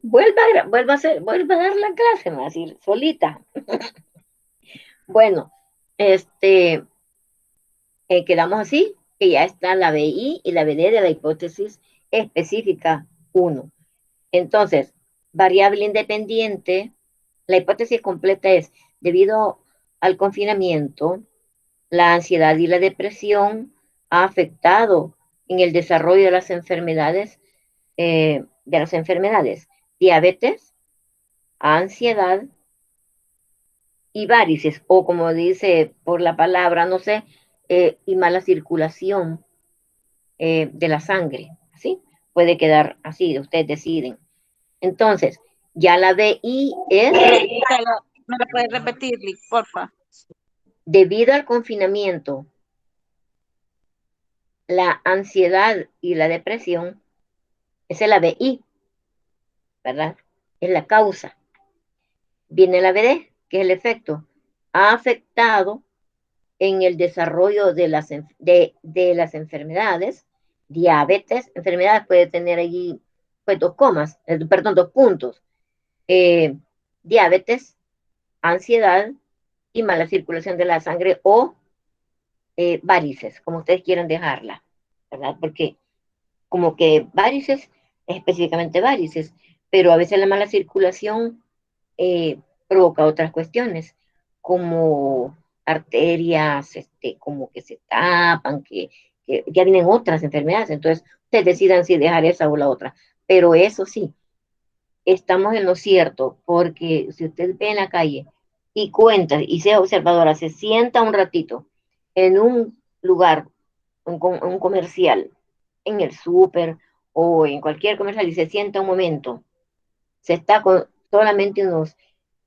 vuelva a dar la clase, me va a decir, solita. Bueno, este, quedamos así, que ya está la BI y la BD de la hipótesis específica uno. Entonces, variable independiente, la hipótesis completa es, debido al confinamiento, la ansiedad y la depresión ha afectado en el desarrollo de las enfermedades, diabetes, ansiedad y varices, o como dice por la palabra, no sé, y mala circulación de la sangre, ¿sí? Puede quedar así, ustedes deciden. Entonces, ya la BI es ¿Me la puedes repetir, Lick, porfa? debido al confinamiento, la ansiedad y la depresión, esa es la BI, ¿verdad? Es la causa. Viene la BD, que es el efecto. Ha afectado en el desarrollo de las enfermedades, diabetes, enfermedades puede tener allí pues dos comas, perdón, dos puntos, eh, diabetes, ansiedad y mala circulación de la sangre o varices, como ustedes quieran dejarla, ¿verdad? Porque como que varices, específicamente varices, pero a veces la mala circulación provoca otras cuestiones, como arterias, como que se tapan, que ya vienen otras enfermedades, entonces ustedes decidan si dejar esa o la otra, pero eso sí, estamos en lo cierto, porque si usted ve en la calle y cuenta y sea observadora, se sienta un ratito en un lugar, un comercial, en el súper o en cualquier comercial y se sienta un momento, se está con solamente unos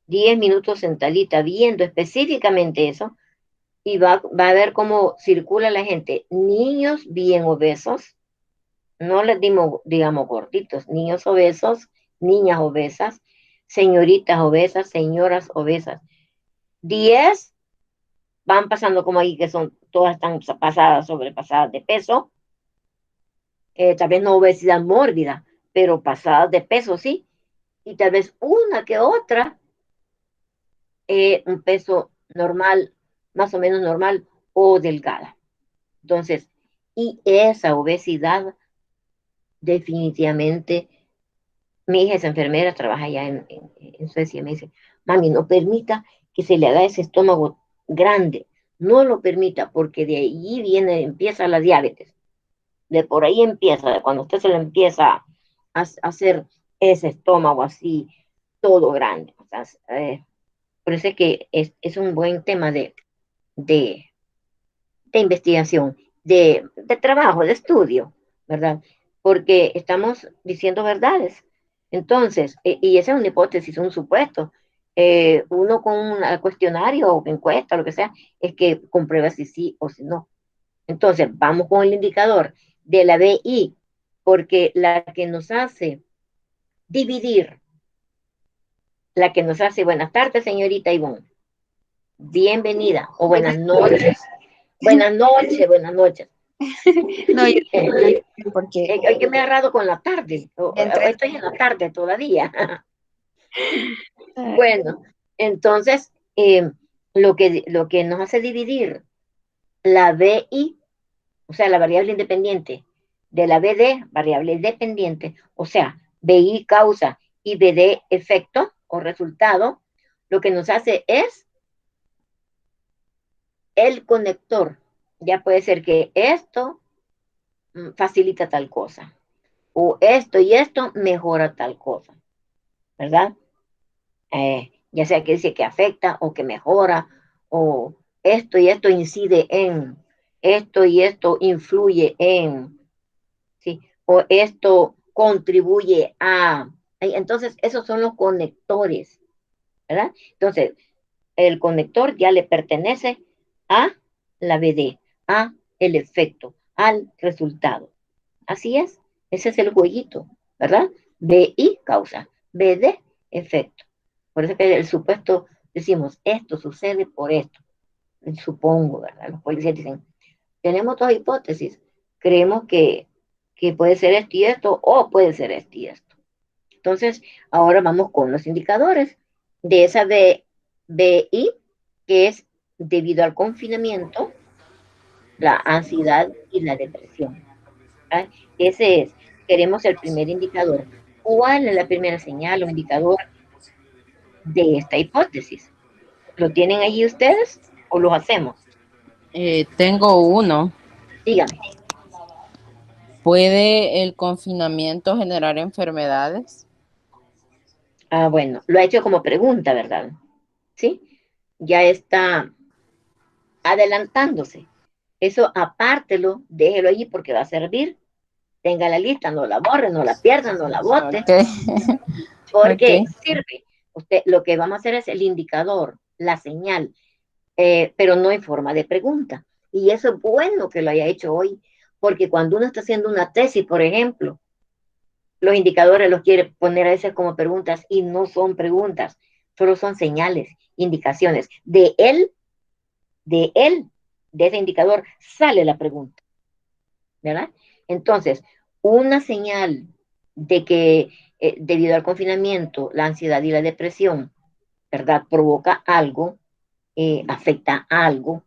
10 minutos sentadita viendo específicamente eso y va a ver cómo circula la gente. Niños bien obesos, no les dimos, digamos, gorditos, niños obesos, niñas obesas, señoritas obesas, señoras obesas. 10 van pasando como ahí, que son, todas están pasadas, sobrepasadas de peso, tal vez no obesidad mórbida, pero pasadas de peso, sí, y tal vez una que otra, un peso normal, más o menos normal o delgada. Entonces, y esa obesidad definitivamente, mi hija es enfermera, trabaja allá en Suecia, me dice, mami, no permita que se le haga ese estómago grande, no lo permita, porque de ahí empieza la diabetes, de por ahí empieza, cuando usted se le empieza a hacer ese estómago así, todo grande. O sea, por eso es que es un buen tema de, de investigación, trabajo, de estudio, ¿verdad? Porque estamos diciendo verdades. Entonces, y esa es una hipótesis, un supuesto. Uno con un cuestionario o encuesta, lo que sea, es que comprueba si sí o si no. Entonces, vamos con el indicador de la BI, porque la que nos hace dividir, la que nos hace, buenas tardes, señorita Ivonne, bienvenida, o buenas noches, buenas noches, buenas noches. No, yo Eh, porque que me he agarrado con la tarde, entre... estoy en la tarde todavía. Bueno, entonces, lo que nos hace dividir la BI, o sea, la variable independiente, de la BD, variable dependiente, o sea, BI causa y BD efecto o resultado, lo que nos hace es el conector. Ya puede ser que esto facilita tal cosa, o esto y esto mejora tal cosa, ¿verdad? Ya sea que dice que afecta o que mejora, o esto y esto incide en, esto y esto influye en, ¿sí? O esto contribuye a, entonces esos son los conectores, ¿verdad? Entonces, el conector ya le pertenece a la BD, a el efecto, al resultado. Así es, ese es el jueguito, ¿verdad? BI causa, BD efecto. Por eso que el supuesto decimos, esto sucede por esto. Supongo, ¿verdad? Los policías dicen, tenemos dos hipótesis. Creemos que puede ser esto y esto, o puede ser esto y esto. Entonces, ahora vamos con los indicadores de esa BI, que es debido al confinamiento, la ansiedad y la depresión. ¿Ah? Ese es, queremos el primer indicador. ¿Cuál es la primera señal o indicador de esta hipótesis? ¿Lo tienen allí ustedes o lo hacemos? Tengo uno. Dígame. ¿Puede el confinamiento generar enfermedades? Ah, bueno, lo ha hecho como pregunta, ¿verdad? ¿Sí? Ya está adelantándose. Eso apártelo, déjelo allí porque va a servir. Tenga la lista, no la borre, no la pierda, no la bote, Ok, porque ok. sirve. Usted, lo que vamos a hacer es el indicador, la señal, pero no en forma de pregunta. Y eso es bueno que lo haya hecho hoy, porque cuando uno está haciendo una tesis, por ejemplo, los indicadores los quiere poner a veces como preguntas y no son preguntas, solo son señales, indicaciones. De él, de ese indicador, sale la pregunta, ¿verdad? Entonces, una señal de que debido al confinamiento, la ansiedad y la depresión, ¿verdad? Provoca algo, afecta a algo,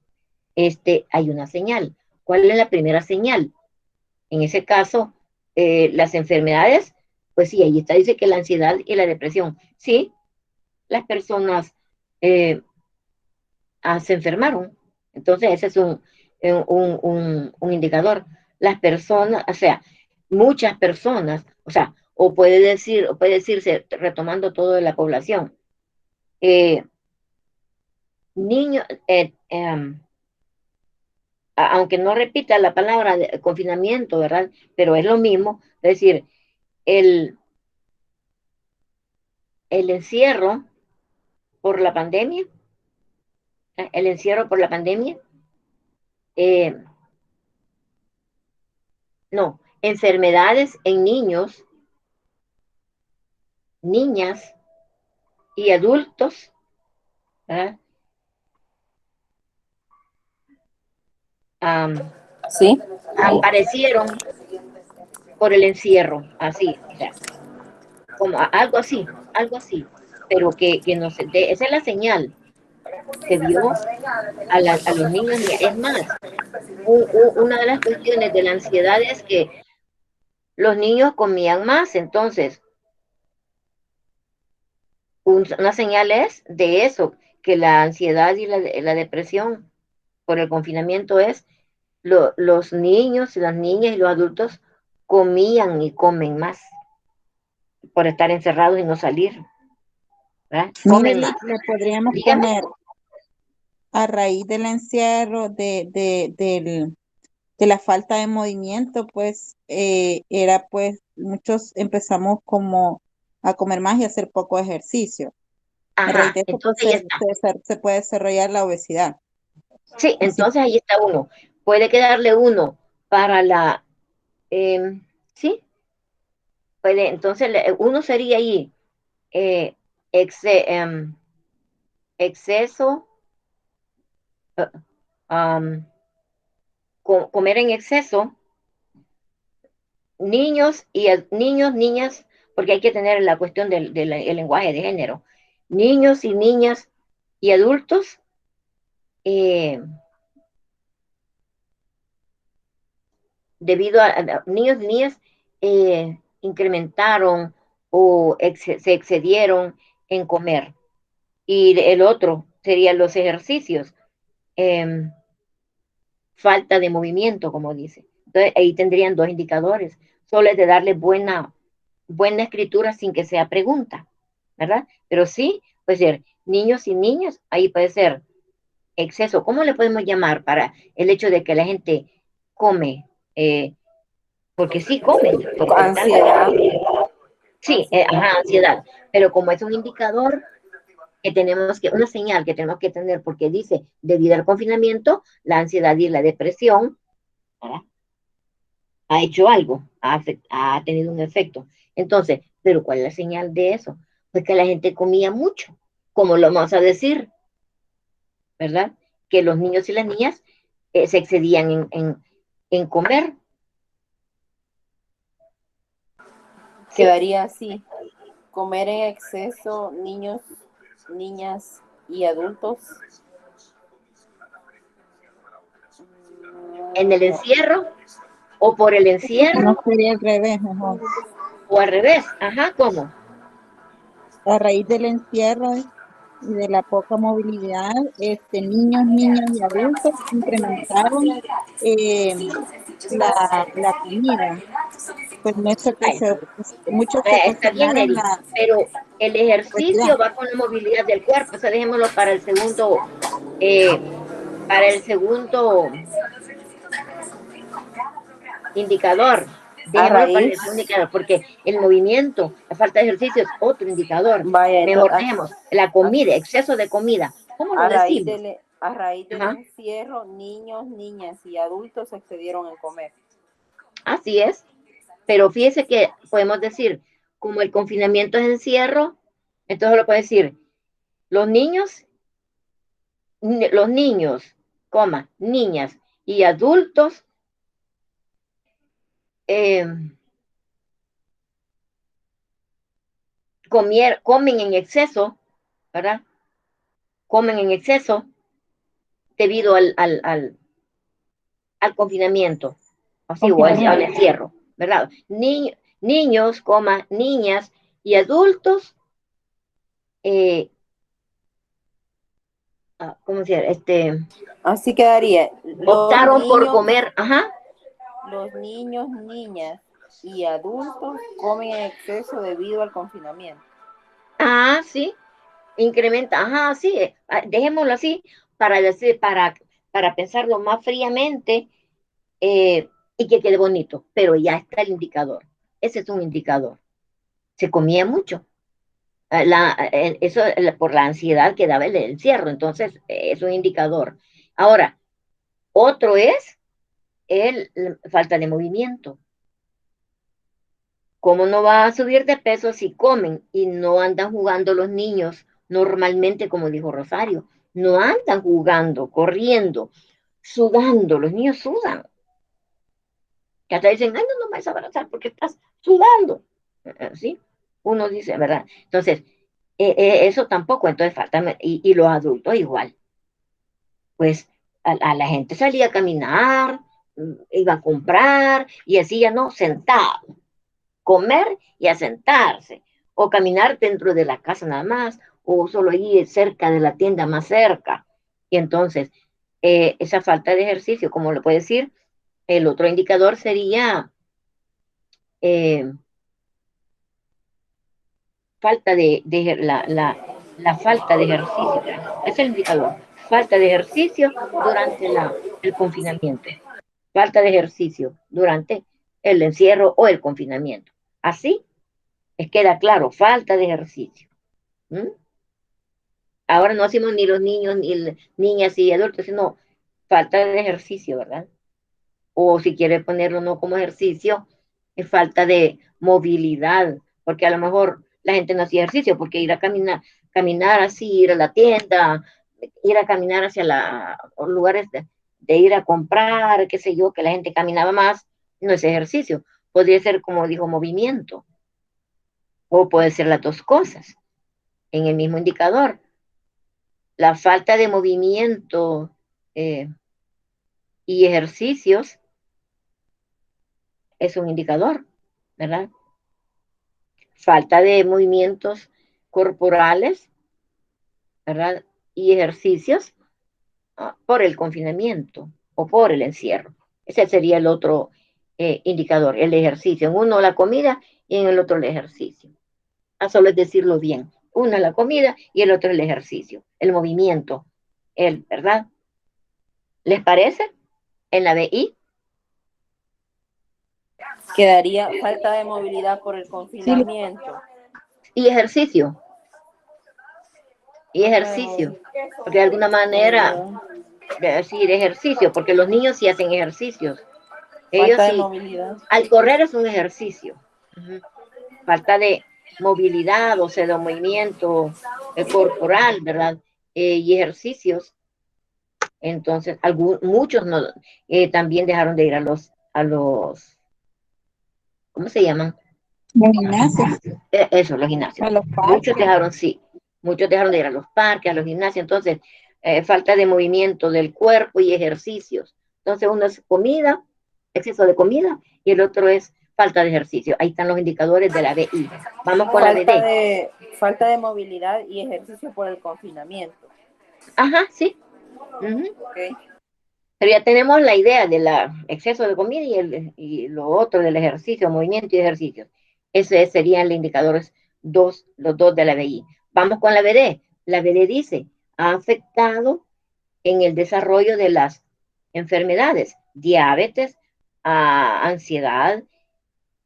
hay una señal. ¿Cuál es la primera señal? En ese caso, las enfermedades, pues sí, ahí está, dice que la ansiedad y la depresión, sí, las personas eh, se enfermaron. Entonces, ese es un indicador. Las personas, o sea, muchas personas, o sea, o puede decirse, retomando todo de la población, eh, niños, aunque no repita la palabra de confinamiento, ¿verdad? Pero es lo mismo, es decir, el, el encierro por la pandemia, el encierro por la pandemia, eh, no, enfermedades en niños, niñas y adultos, ¿verdad? Am, Sí. aparecieron por el encierro, así, o sea, como algo así, pero que no se, esa es la señal, se vio a los niños, es más, una de las cuestiones de la ansiedad es que los niños comían más, entonces, una señal es de eso, que la ansiedad y la depresión por el confinamiento es los niños, las niñas y los adultos comían y comen más por estar encerrados y no salir, ¿verdad? Mire, Comen más. le podríamos Dígame. poner a raíz del encierro, de la falta de movimiento, pues era pues muchos empezamos como a comer más y a hacer poco ejercicio. A raíz Ajá, de eso pues entonces ahí está. se puede desarrollar la obesidad. Sí, Así, entonces ahí está uno. Puede quedarle uno para la, sí, puede, entonces uno sería ahí eh, exe- em, exceso, eh, am, comer en exceso, niños y niños, niñas, porque hay que tener la cuestión del el lenguaje de género, niños y niñas y adultos, eh, debido a niños y niñas incrementaron o se excedieron en comer. Y el otro serían los ejercicios, eh, falta de movimiento, como dice. Entonces ahí tendrían dos indicadores. Solo es de darle buena escritura sin que sea pregunta, ¿verdad? Pero sí, puede ser niños y niñas, ahí puede ser exceso. ¿Cómo le podemos llamar para el hecho de que la gente come? Porque sí come, lo importante es Ansiedad. sí, Ansiedad. ajá, ansiedad, pero como es un indicador que tenemos que, una señal que tenemos que tener, porque dice, debido al confinamiento, la ansiedad y la depresión, ¿verdad? Ha hecho algo, ha tenido un efecto. Entonces, ¿pero cuál es la señal de eso? Pues que la gente comía mucho, como lo vamos a decir, ¿verdad? Que los niños y las niñas se excedían en comer. Sí, Quedaría así. Comer en exceso, niños, niñas y adultos. En el No. encierro, o por el No encierro, sería al revés, mejor. o al revés. Ajá, ¿cómo? A raíz del encierro y de la poca movilidad, niños, niñas y adultos incrementaron eh, la comida. Pues Ay, muchos se está bien, cocinaron Eri, pero el ejercicio obesidad. va con la movilidad del cuerpo. Eso dejémoslo eh, para el segundo indicador. A Dejémoslo para el raíz, segundo indicador, porque el movimiento, la falta de ejercicio es otro indicador. vaya, Mejor entonces, dejemos la comida, exceso de comida. ¿Cómo lo decimos? a raíz del Ajá, encierro, niños, niñas y adultos se excedieron en comer. así es. Pero fíjese que podemos decir, como el confinamiento es encierro, entonces lo puede decir, los niños, coma, niñas y adultos eh, comen en exceso, ¿verdad? Comen en exceso debido al confinamiento, así, o al Confinamiento. encierro, ¿verdad? Niños, coma, niñas y adultos, eh, ¿cómo se llama? Así quedaría. Optaron por comer, ajá. Los niños, niñas y adultos comen en exceso debido al confinamiento. Ah, sí, incrementa, ajá, sí, dejémoslo así para decir, para pensarlo más fríamente y que quede bonito, pero ya está el indicador. Ese es un indicador. Se comía mucho. Eso por la ansiedad que daba el encierro, entonces es un indicador. Ahora, otro es la falta de movimiento. ¿Cómo no va a subir de peso si comen y no andan jugando los niños normalmente, como dijo Rosario? No andan jugando, corriendo, sudando. Los niños sudan. Que hasta dicen, ay, no me vas a abrazar porque estás sudando. ¿Sí? Uno dice, ¿verdad? Entonces, eso tampoco, entonces falta, y los adultos igual. Pues la gente salía a caminar, iba a comprar, y así ya no, sentado, comer y a sentarse, o caminar dentro de la casa nada más, o solo ir cerca de la tienda más cerca. Y entonces, esa falta de ejercicio, como lo puede decir, el otro indicador sería eh, falta la falta de ejercicio. Es el indicador. Falta de ejercicio durante el confinamiento. Falta de ejercicio durante el encierro o el confinamiento. Así queda claro, falta de ejercicio. ¿Mm? Ahora no hacemos ni los niños, ni niñas y adultos, sino falta de ejercicio, ¿verdad? O si quiere ponerlo no como ejercicio, es falta de movilidad, porque a lo mejor la gente no hacía ejercicio, porque ir a caminar así, ir a la tienda, ir a caminar hacia los lugares de ir a comprar, qué sé yo, que la gente caminaba más, no es ejercicio. Podría ser, como dijo, movimiento, o puede ser las dos cosas en el mismo indicador. La falta de movimiento eh, y ejercicios es un indicador, ¿verdad? Falta de movimientos corporales, ¿verdad? Y ejercicios por el confinamiento o por el encierro. Ese sería el otro indicador, el ejercicio. En uno la comida y en el otro el ejercicio. Solo es decirlo bien. Uno la comida y el otro el ejercicio, el movimiento, ¿verdad? ¿Les parece? En la BI. Quedaría falta de movilidad por el Sí, confinamiento. Y ejercicio, y Eh, ejercicio. Porque de alguna manera, decir ejercicio, porque los niños sí hacen ejercicios. Ellos falta de sí, movilidad. al correr es un ejercicio. Ujú. Falta de movilidad, o sea, de movimiento corporal, ¿verdad? Y ejercicios. Entonces, muchos no, también dejaron de ir a los, ¿cómo se llaman? Los gimnasios, Eso, los gimnasios. a los Muchos parques. dejaron, sí, muchos dejaron de ir a los parques, a los gimnasios, entonces falta de movimiento del cuerpo y ejercicios. Entonces uno es comida, exceso de comida, y el otro es falta de ejercicio. Ahí están los indicadores de la BI. Vamos con la Falta BD. de, falta de movilidad y ejercicio por el confinamiento. Ajá, sí. Ujú. ¿Ok? Pero ya tenemos la idea del exceso de comida y lo otro del ejercicio, movimiento y ejercicio. Esos serían los indicadores los dos de la BI. Vamos con la BD. La BD dice, ha afectado en el desarrollo de las enfermedades, diabetes, ansiedad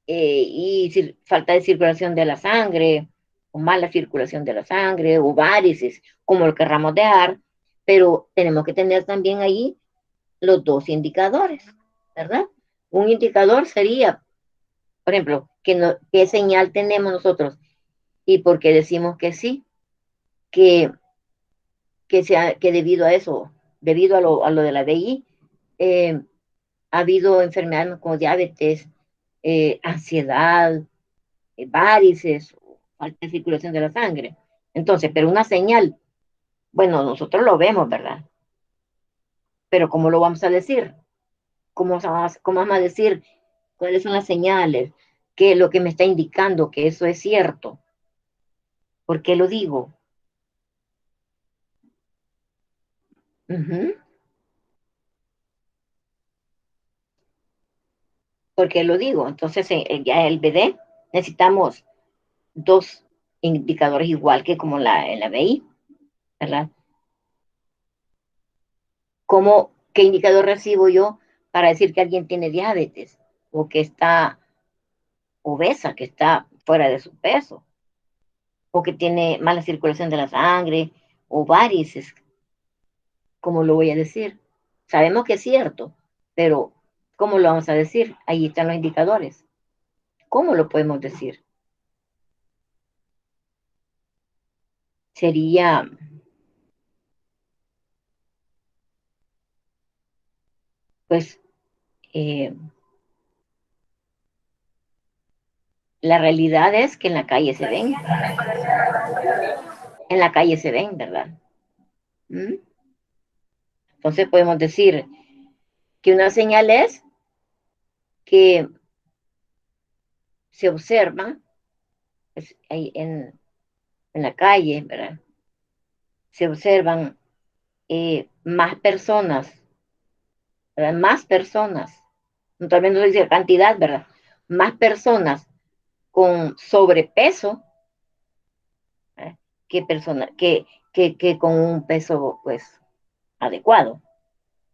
y falta de circulación de la sangre, o mala circulación de la sangre, o varices, como lo querramos dejar, pero tenemos que tener también ahí los dos indicadores, ¿verdad? Un indicador sería, por ejemplo, qué señal tenemos nosotros y por qué decimos que sí, que, que debido a eso, debido a lo de la BI, eh, ha habido enfermedades como diabetes, ansiedad, varices, falta de circulación de la sangre. Entonces, pero una señal, bueno, nosotros lo vemos, ¿verdad? Pero ¿cómo lo vamos a decir? ¿Cómo vamos a decir cuáles son las señales? ¿Qué es lo que me está indicando que eso es cierto? ¿Por qué lo digo? Ujú. ¿Por qué lo digo? Entonces, ya el BD necesitamos dos indicadores igual que como en la BI, ¿verdad? ¿Qué indicador recibo yo para decir que alguien tiene diabetes o que está obesa, que está fuera de su peso o que tiene mala circulación de la sangre o varices? ¿Cómo lo voy a decir? Sabemos que es cierto, pero ¿cómo lo vamos a decir? Ahí están los indicadores. ¿Cómo lo podemos decir? Sería, pues, eh, la realidad es que en la calle se ven, en la calle se ven, ¿verdad? ¿Mm? Entonces podemos decir que una señal es que se observa pues, ahí en la calle, ¿verdad? Se observan más personas, ¿verdad? Más personas, tal vez no dice cantidad, ¿verdad? Más personas con sobrepeso ¿eh? Que, persona, que con un peso pues adecuado,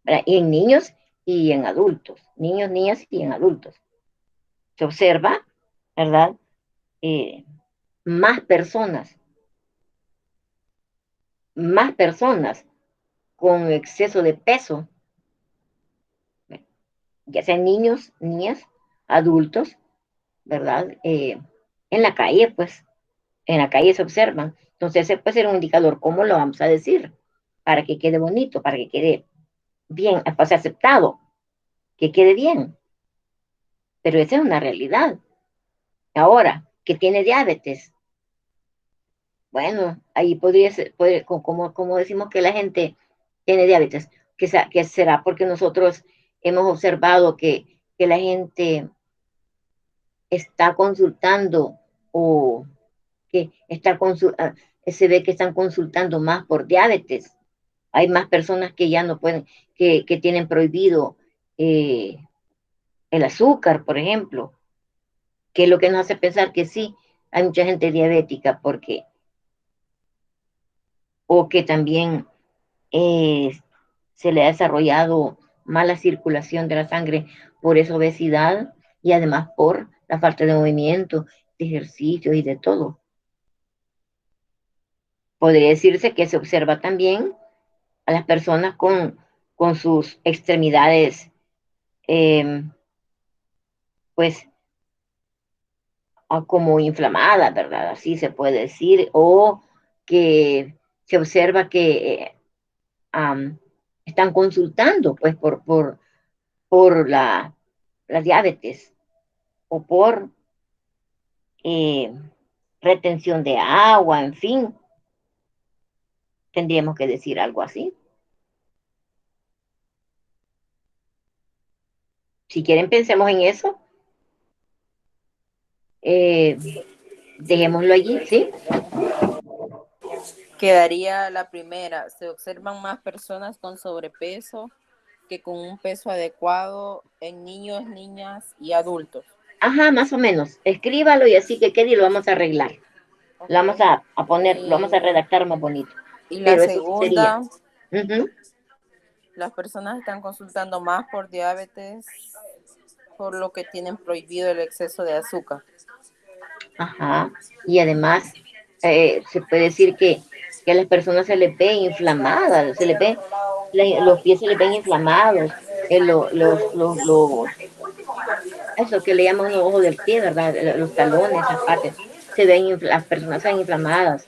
¿verdad? Y en niños y en adultos, niños, niñas y en adultos. Se observa, ¿verdad? Eh, más personas, más personas con exceso de peso, ya sean niños, niñas, adultos, ¿verdad? En la calle, pues, en la calle se observan. Entonces, ese puede ser un indicador. ¿Cómo lo vamos a decir? Para que quede bonito, para que quede bien, o sea, aceptado, que quede bien. Pero esa es una realidad. Ahora, que tiene diabetes, bueno, ahí podría ser, como decimos que la gente tiene diabetes, que será porque nosotros hemos observado que la gente está consultando o que se ve que están consultando más por diabetes. Hay más personas que ya no pueden, que tienen prohibido eh, el azúcar, por ejemplo, que es lo que nos hace pensar que sí, hay mucha gente diabética, o que también eh, se le ha desarrollado mala circulación de la sangre por esa obesidad y además por la falta de movimiento, de ejercicio y de todo. Podría decirse que se observa también a las personas con sus extremidades, eh, pues, como inflamadas, ¿verdad? Así se puede decir, o que se observa que um, están consultando, pues, por la diabetes o por eh, retención de agua, en fin, tendríamos que decir algo así. Si quieren, pensemos en eso. Dejémoslo allí, ¿sí? Quedaría la primera. Se observan más personas con sobrepeso que con un peso adecuado en niños, niñas y adultos. Ajá, más o menos. Escríbalo y así que quede y lo vamos a arreglar. Lo vamos Okay. a poner, lo vamos a redactar más bonito. Y la Pero eso sí sería. segunda, Uh-huh. las personas están consultando más por diabetes, por lo que tienen prohibido el exceso de azúcar. Ajá. Y además, se puede decir que a las personas se les ve inflamadas, se les ve, los pies se les ven inflamados, eso que le llaman los ojos del pie, ¿verdad? Los talones, esas partes, las personas se ven inflamadas,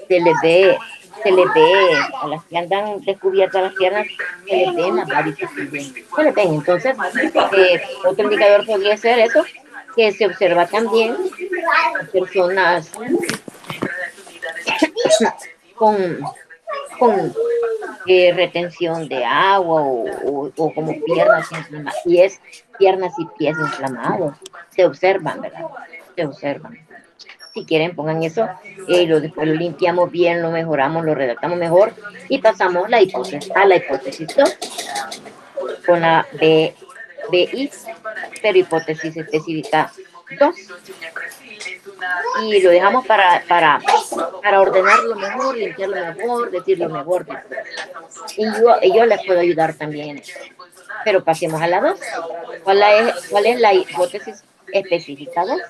se les ve, se les ve, a las que andan descubiertas las piernas, se les ven las varices también, se les ven. Entonces, otro indicador podría ser eso, que se observa también a personas con, con retención de agua o como piernas inflamadas, piernas y pies inflamados, se observan, ¿verdad? Se observan. Si quieren, pongan eso, después lo limpiamos bien, lo mejoramos, lo redactamos mejor y pasamos a la hipótesis 2 con la BI, pero hipótesis específica 2. Y lo dejamos para ordenarlo mejor, limpiarlo mejor, decirlo mejor de todo. Y yo les puedo ayudar también en eso. Pero pasemos a la 2. ¿Cuál es la hipótesis específica 2?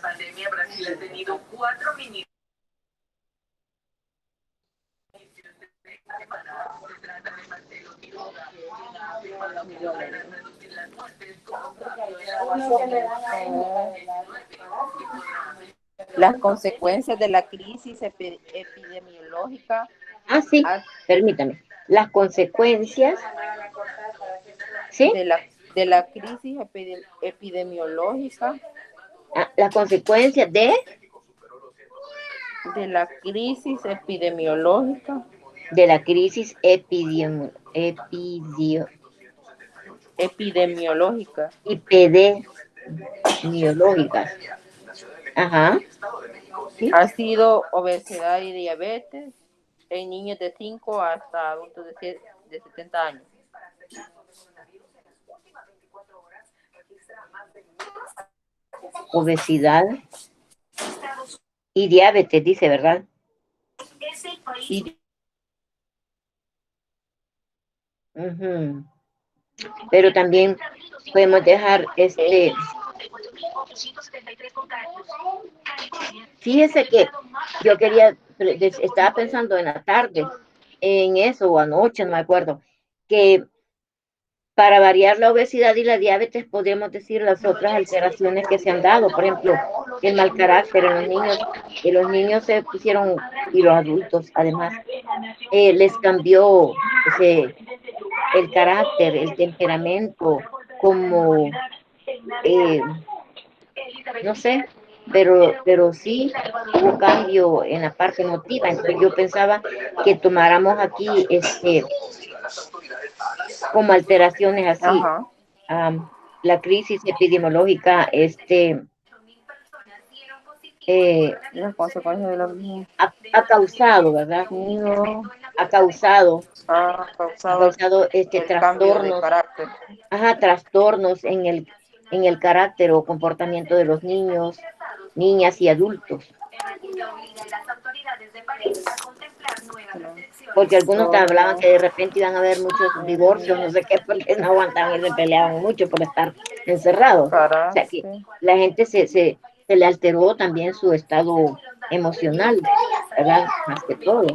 Las consecuencias de la crisis epidemiológica. Sí, permítame. Las consecuencias, ¿sí? De la crisis epidemiológica. Las consecuencias de la crisis epidemiológica. De la crisis epidemiológicas. Ajá. ¿Sí? Ha sido obesidad y diabetes en niños de 5 hasta adultos de 70 años. Obesidad y diabetes, dice, ¿verdad? Uh-huh. Pero también podemos dejar Fíjese que yo estaba pensando en la tarde, en eso, o anoche, no me acuerdo, que para variar la obesidad y la diabetes podemos decir las otras alteraciones que se han dado, por ejemplo, el mal carácter en los niños se pusieron, y los adultos además, les cambió el carácter, el temperamento, como, no sé, pero sí hubo cambio en la parte emotiva. Entonces yo pensaba que tomáramos aquí como alteraciones así. La crisis epidemiológica las consecuencias de la ha causado, ¿verdad? Ha causado el cambio de trastornos, carácter. Trastornos en el carácter o comportamiento de los niños, niñas y adultos. Porque algunos te hablaban que de repente iban a haber muchos divorcios, no sé qué, porque no aguantaban y se peleaban mucho por estar encerrados. O sea que la gente se le alteró también su estado emocional, ¿verdad? Más que todo.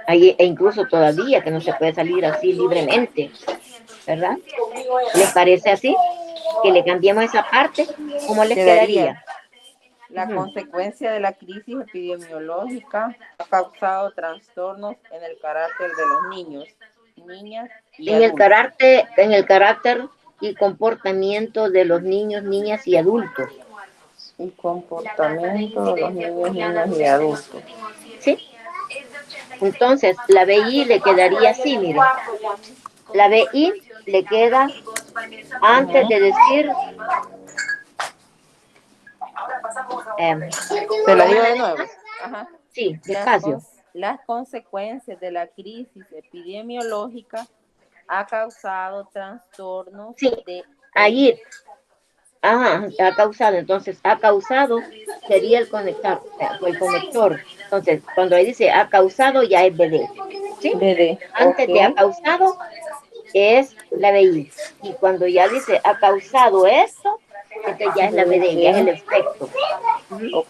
E incluso todavía que no se puede salir así libremente, ¿verdad? ¿Les parece así? Que le cambiemos esa parte, ¿cómo les quedaría? La consecuencia de la crisis epidemiológica ha causado trastornos en el carácter de los niños, niñas y adultos. En el carácter y comportamiento de los niños, niñas y adultos. y comportamiento de los niños, niñas y adultos. ¿Sí? Entonces, la BI le quedaría así, mire. La BI le queda antes de decir, Te la digo póngale de nuevo. más. Ajá. Sí, Las, despacio. las consecuencias de la crisis epidemiológica ha causado trastornos Sí, de... allí, ha causado, entonces, ha causado sería el conector. Entonces, cuando ahí dice ha causado, ya es BD. ¿Sí? BD. Antes de ha Ok. causado, es la BI. Y cuando ya dice ha causado esto, este ya es la BD, ya es el efecto. Ok.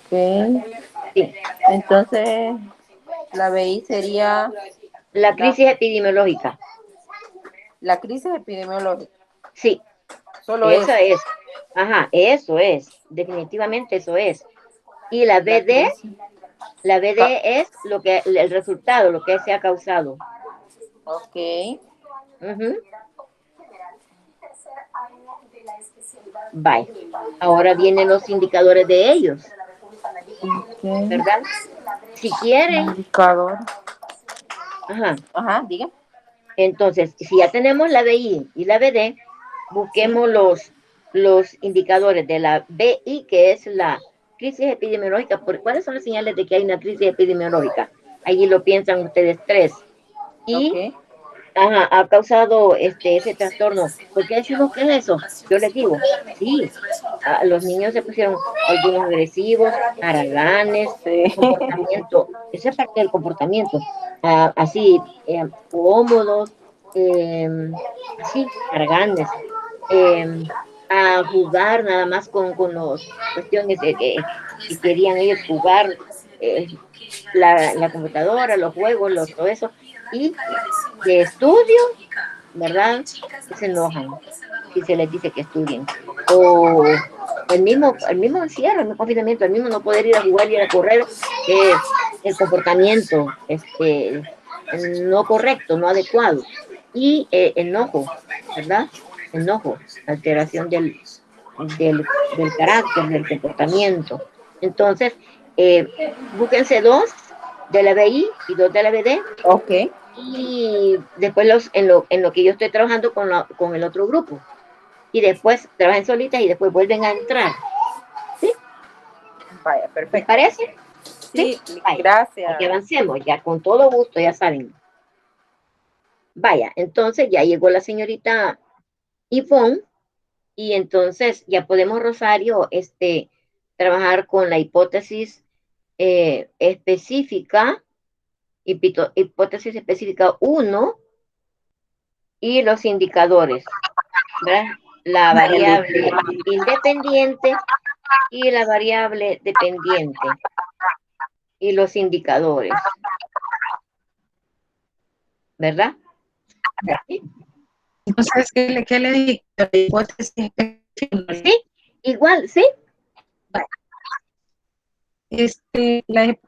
Sí. Entonces, la BI sería La crisis epidemiológica. la crisis epidemiológica. Sí, Solo eso. esa es. Ajá, eso es. Definitivamente eso es. Y la La BD, crisis. la BD es lo que el resultado, lo que se ha causado. Ok. Ujú. Bye. Ahora vienen los indicadores de ellos, Ok. ¿verdad? Si quieren, Indicador. ajá. Ajá, diga. Entonces, si ya tenemos la BI y la BD, Sí. busquemos los indicadores de la BI, que es la crisis epidemiológica. ¿Cuáles son las señales de que hay una crisis epidemiológica? Allí lo piensan ustedes tres. Y Ok. ha causado ese trastorno. ¿Por qué decimos que es eso? Yo les digo, sí, los niños se pusieron algunos agresivos, haraganes, Sí. el comportamiento, esa es parte del comportamiento, así, cómodos, así, haraganes, a jugar nada más con las cuestiones que querían ellos jugar, eh, la computadora, los juegos, todo eso, y de estudio, ¿verdad? Se enojan si se les dice que estudien. O el mismo encierro, el mismo confinamiento, el mismo no poder ir a jugar, ir a correr, el comportamiento no correcto, no adecuado. Y enojo, ¿verdad? Enojo, alteración del carácter, del comportamiento. Entonces, búsquense 2 de la BI y 2 de la BD Ok. y después en lo que yo estoy trabajando con el otro grupo. Y después trabajen solitas y después vuelven a entrar. ¿Sí? Vaya, ¿Les perfecto. parece? ¿Sí? Sí, Vaya, para que gracias. avancemos, ya con todo gusto, ya saben. Vaya, entonces ya llegó la señorita Yvonne y entonces ya podemos, Rosario, trabajar con la hipótesis específica, hipótesis específica 1 y los indicadores, ¿verdad? La variable independiente y la variable dependiente y los indicadores, ¿verdad? Sí, Entonces, ¿qué le digo? La hipótesis específica. sí, igual, sí,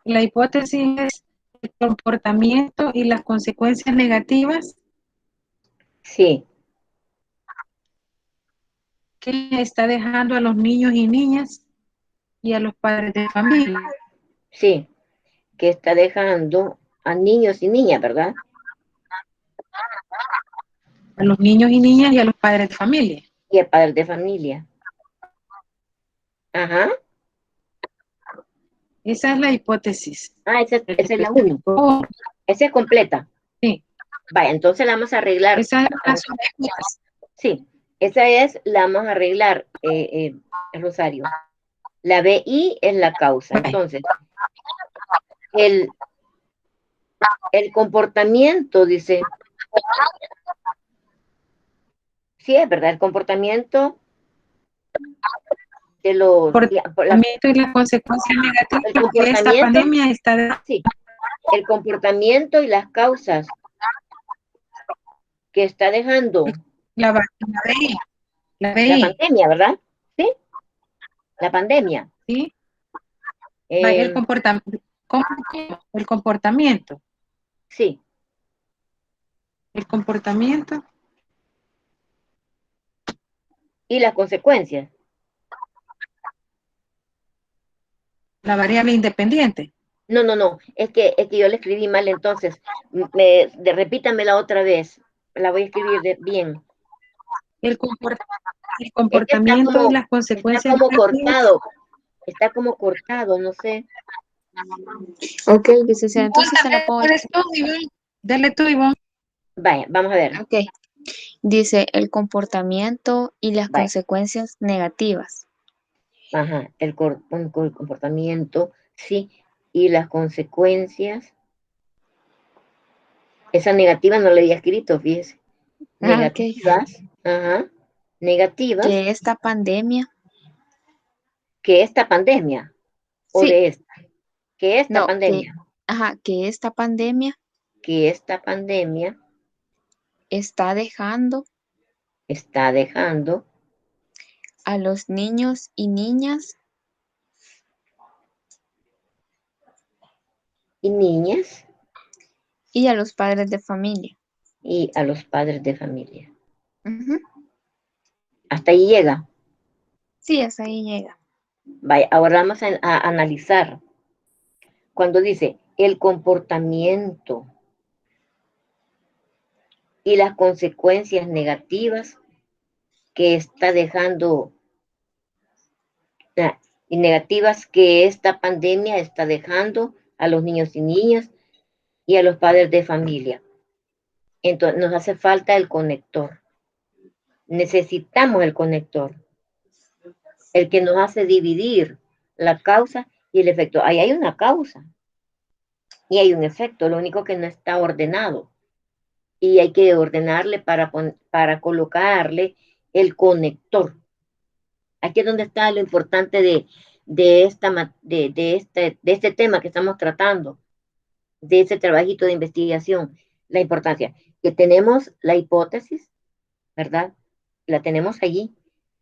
La hipótesis es el comportamiento y las consecuencias negativas sí, que está dejando a los niños y niñas y a los padres de familia. sí, que está dejando a niños y niñas, ¿verdad? A los niños y niñas y a los padres de familia. Y a padres de familia. Ajá. Esa es la hipótesis. Esa es la 1. Esa es completa. Sí, Vaya, entonces la vamos a arreglar. esa es la hipótesis. Sí, esa es, la vamos a arreglar, Rosario. La BI es la causa. Entonces, el, el comportamiento, dice, sí es verdad, el comportamiento de los, Comportamiento y las consecuencias el negativas que esta comportamiento, pandemia está. sí, el comportamiento y las causas que está dejando La BI, la la BI, pandemia, ¿verdad? Sí, la pandemia. ¿sí? El Eh, comportamiento, el comportamiento, sí, el comportamiento y las consecuencias. La variable independiente. No, es que yo le escribí mal, entonces, repítamela otra vez, la voy a escribir bien. El, comport- el Es que comportamiento y las consecuencias negativas. está como cortado, no sé. Ok, licenciada, entonces se la puedo Dale tú, Ivonne. Dale tú, Ivonne. Vaya, vamos a ver. Ok. Dice el comportamiento y las Vaya. consecuencias negativas. Ajá, el comportamiento, sí, y las consecuencias. Esa negativa no la había escrito, fíjese. Ok. Negativas, ajá, negativas, Que esta pandemia, que esta pandemia, o sí, de esta, que esta no, pandemia, que esta pandemia que esta pandemia está dejando está dejando a los niños y niñas y niñas y a los padres de familia. y a los padres de familia. Ujú. Hasta ahí llega. Sí, hasta ahí llega. Vaya, ahora vamos a analizar. Cuando dice el comportamiento y las consecuencias negativas que está dejando, y negativas que esta pandemia está dejando a los niños y niñas y a los padres de familia. Entonces nos hace falta el conector. Necesitamos el conector, el que nos hace dividir la causa y el efecto. Ahí hay una causa y hay un efecto, lo único que no está ordenado. Y hay que ordenarle para colocarle el conector. Aquí es donde está lo importante de este tema que estamos tratando, de ese trabajito de investigación. La importancia que tenemos la hipótesis, ¿verdad? La tenemos allí,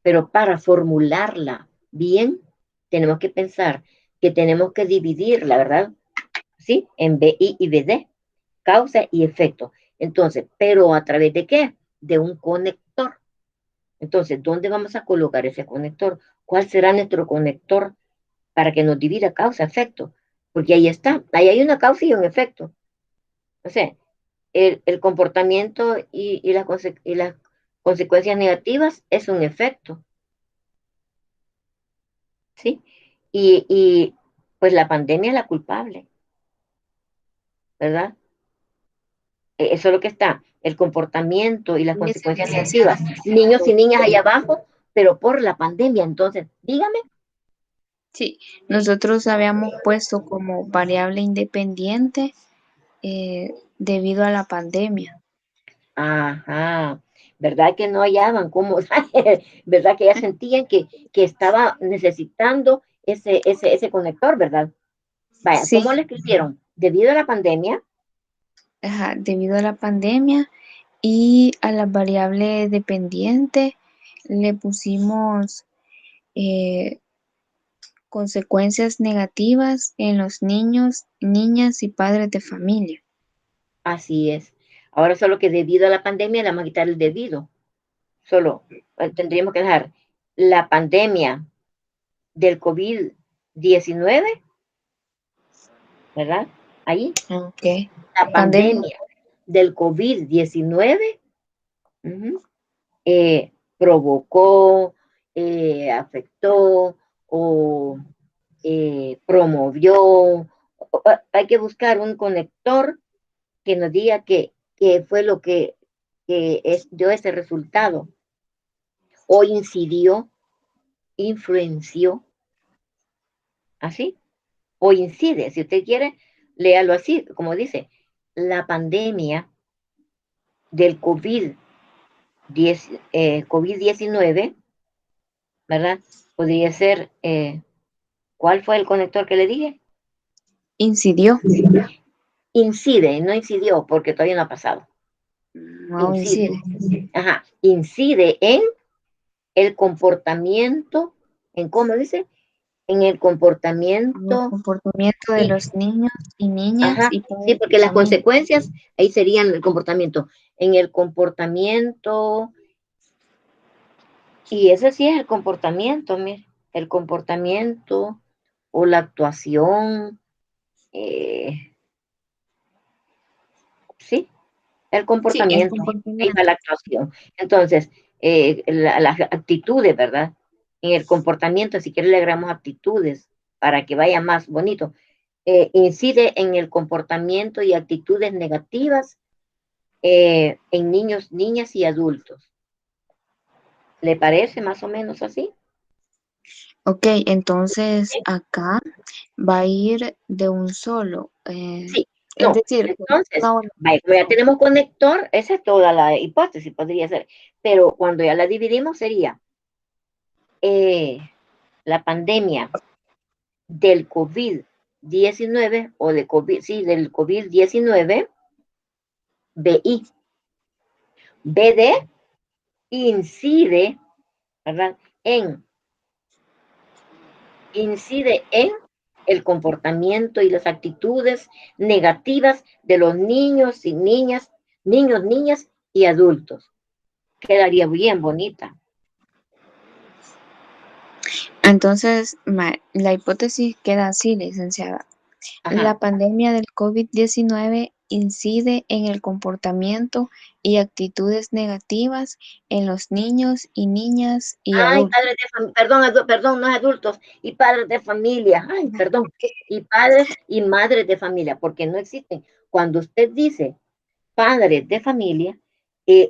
pero para formularla bien, tenemos que pensar que tenemos que dividirla, ¿verdad? ¿Sí? En BI y BD, causa y efecto. Entonces, ¿pero a través de qué? De un conector. Entonces, ¿dónde vamos a colocar ese conector? ¿Cuál será nuestro conector para que nos divida causa-efecto? Porque ahí está, ahí hay una causa y un efecto. O sea, el comportamiento y las consecuencias negativas es un efecto, ¿sí? Y pues la pandemia es la culpable, ¿verdad? Eso es lo que está, el comportamiento y las consecuencias Licenciada. negativas. Niños y niñas allá abajo, pero por la pandemia. Entonces, dígame. Sí, nosotros habíamos puesto como variable independiente debido a la pandemia. Ajá, ¿verdad que no hallaban cómo, verdad que ya sentían que estaba necesitando ese conector, ¿verdad? Vaya, Sí, ¿cómo le escribieron? Debido a la pandemia, ajá, debido a la pandemia y a la variable dependiente le pusimos eh, consecuencias negativas en los niños, niñas y padres de familia. así es. Ahora solo que debido a la pandemia le vamos a quitar el debido. Solo tendríamos que dejar la pandemia del COVID-19, ¿verdad? Ahí, Ok. la Pandemia. pandemia del COVID-19 provocó, afectó o promovió. Hay que buscar un conector que nos diga que fue lo que dio ese resultado o incidió, influenció, así, o incide, si usted quiere, léalo así, como dice, la pandemia del COVID-19, ¿verdad? Podría ser, ¿cuál fue el conector que le dije? Incidió. Incide, no incidió, porque todavía no ha pasado. No Incide. incide. Ajá, incide en el comportamiento, ¿en cómo dice? En el El comportamiento comportamiento de y, los niños y niñas ajá, y sí, padres de porque las familia. consecuencias ahí serían el comportamiento. En el comportamiento, y ese sí es el comportamiento, mire, el comportamiento o la actuación, sí, el comportamiento, ahí va la actuación. Entonces, las actitudes, ¿verdad? En el comportamiento, si quieres le agregamos actitudes para que vaya más bonito. Incide en el comportamiento y actitudes negativas en niños, niñas y adultos. ¿Le parece más o menos así? Ok, entonces acá va a ir de un solo. Sí, Es no. decir, Entonces, vaya, como ya tenemos conector, esa es toda la hipótesis, podría ser. Pero cuando ya la dividimos sería la pandemia del COVID-19 o de COVID, sí, del COVID-19, BI. BD incide, ¿verdad? Incide en el comportamiento y las actitudes negativas de los niños y niñas, niños, niñas y adultos. Quedaría bien bonita. Entonces, la hipótesis queda así, licenciada. Ajá. La pandemia del COVID-19 incide en el comportamiento y actitudes negativas en los niños y niñas y adultos. Perdón, no es adultos, y padres de familia. Ay, perdón. Y padres y madres de familia, porque no existen. Cuando usted dice padres de familia,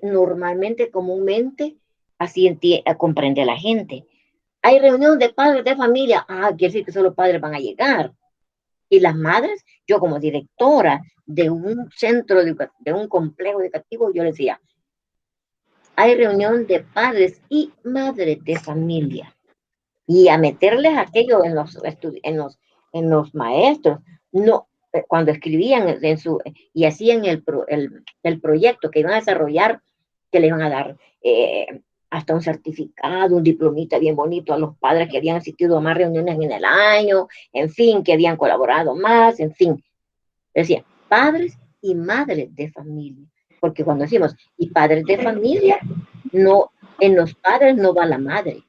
normalmente, comúnmente, así comprende la gente. Hay reunión de padres de familia. Quiere decir que solo padres van a llegar. Y las madres, yo como directora de un centro, de un complejo educativo, yo les decía, hay reunión de padres y madres de familia. Y a meterles aquello en los maestros. No, cuando escribían y hacían el proyecto que iban a desarrollar, que le iban a dar hasta un certificado, un diplomita bien bonito a los padres que habían asistido a más reuniones en el año, en fin, que habían colaborado más, en fin. Decía, padres y madres de familia. Porque cuando decimos, y padres de familia, no, en los padres no va la madre.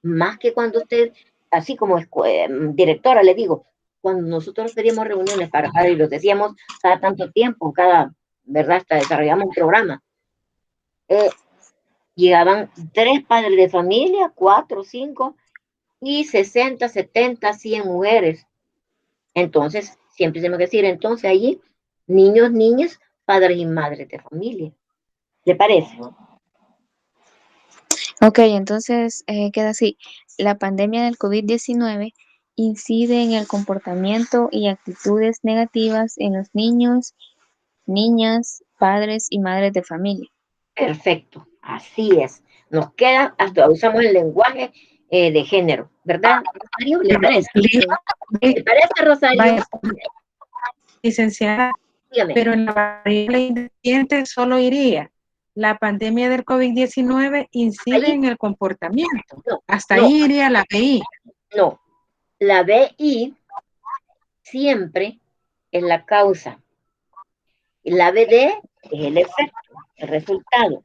Más que cuando usted, así como directora, le digo, cuando nosotros pedíamos reuniones para padres y los decíamos cada tanto tiempo, ¿verdad? Hasta desarrollamos un programa. Llegaban 3 padres de familia, 4, 5 y 60, 70, 100 mujeres. Entonces, siempre tenemos que decir, entonces allí, niños, niñas, padres y madres de familia. ¿Le parece? Ok, entonces queda así. La pandemia del COVID-19 incide en el comportamiento y actitudes negativas en los niños, niñas, padres y madres de familia. Perfecto, así es. Nos queda, hasta usamos el lenguaje de género, ¿verdad, Rosario? ¿Le parece? ¿Le parece, Rosario? Vaya, licenciada, Dígame. pero en la variable independiente solo iría. La pandemia del COVID-19 incide Ahí, en el comportamiento. no, Hasta no, ahí iría la BI. no. La BI siempre es la causa. Y la BD es el efecto, el resultado.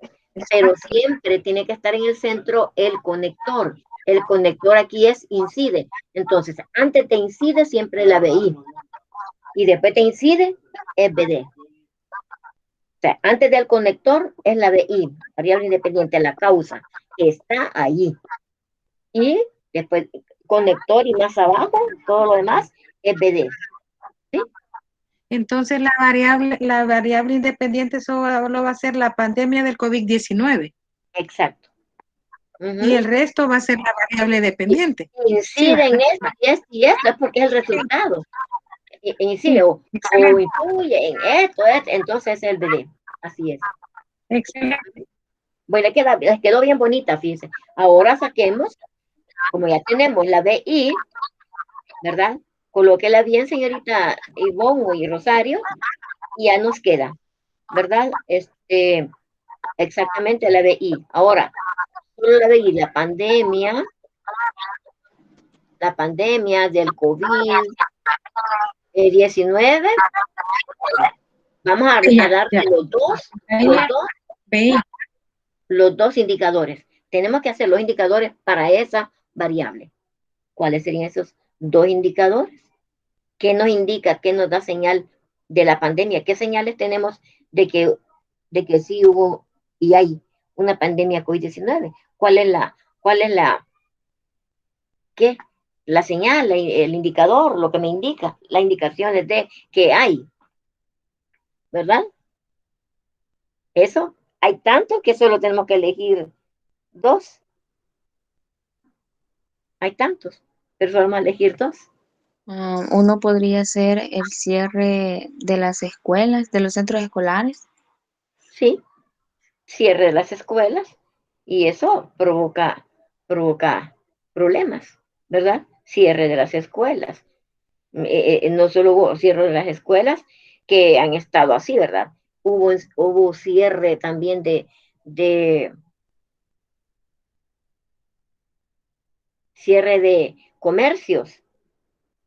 Pero siempre tiene que estar en el centro el conector. El conector aquí es incide. Entonces, antes te incide siempre la BI. Y después te incide es BD. O sea, antes del conector es la BI, variable independiente, la causa, que está allí. Y después conector y más abajo, todo lo demás es BD. ¿Sí? Entonces la variable independiente solo va a ser la pandemia del COVID-19. Exacto. Y el resto va a ser la variable dependiente. Incide en esto y esto y esto, es porque es el resultado. Incide o influye en esto, entonces es el BD. Así es. Excelente. Bueno, les quedó bien bonita, fíjense. Ahora saquemos, como ya tenemos la BI, ¿verdad? Colóquela bien, señorita Ivonne y Rosario, y ya nos queda, ¿verdad? Exactamente la BI. Ahora, solo la BI, la pandemia del COVID-19, vamos a dar los dos indicadores. Tenemos que hacer los indicadores para esa variable. ¿Cuáles serían esos dos indicadores. ¿Qué nos indica, qué nos da señal de la pandemia? ¿Qué señales tenemos de que sí hubo y hay una pandemia COVID-19? Cuál es qué? La señal, el indicador, lo que me indica, las indicaciones de que hay, ¿verdad? Eso, hay tanto que solo tenemos que elegir dos. Hay tantos, pero solo vamos a elegir dos. Uno podría ser el cierre de las escuelas, de los centros escolares. Sí, cierre de las escuelas y eso provoca problemas, ¿verdad? Cierre de las escuelas. No solo hubo cierre de las escuelas que han estado así, ¿verdad? Hubo cierre también de cierre de comercios,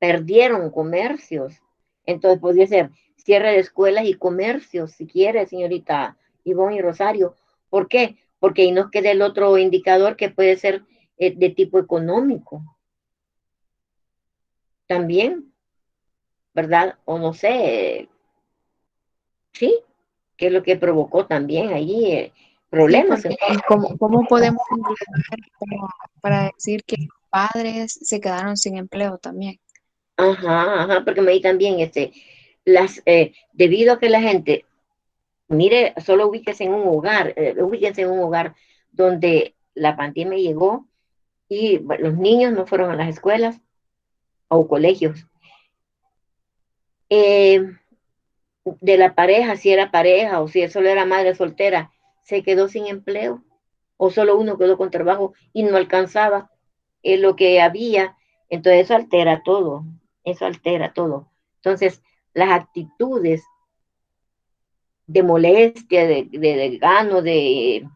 perdieron comercios. Entonces podría ser cierre de escuelas y comercios, si quiere, señorita Ivonne y Rosario. ¿Por qué? Porque ahí nos queda el otro indicador que puede ser de tipo económico también, ¿verdad? O no sé, sí, qué es lo que provocó también allí Sí, problemas. porque ¿cómo podemos englobar para decir que los padres se quedaron sin empleo también? Ajá, ajá, porque me di también debido a que la gente, mire, solo ubíquense en un hogar donde la pandemia llegó y bueno, los niños no fueron a las escuelas o colegios. Eh, de la pareja, si era pareja o si solo era madre soltera, se quedó sin empleo o solo uno quedó con trabajo y no alcanzaba lo que había. Entonces eso altera todo. Entonces, las actitudes de molestia, de gano, de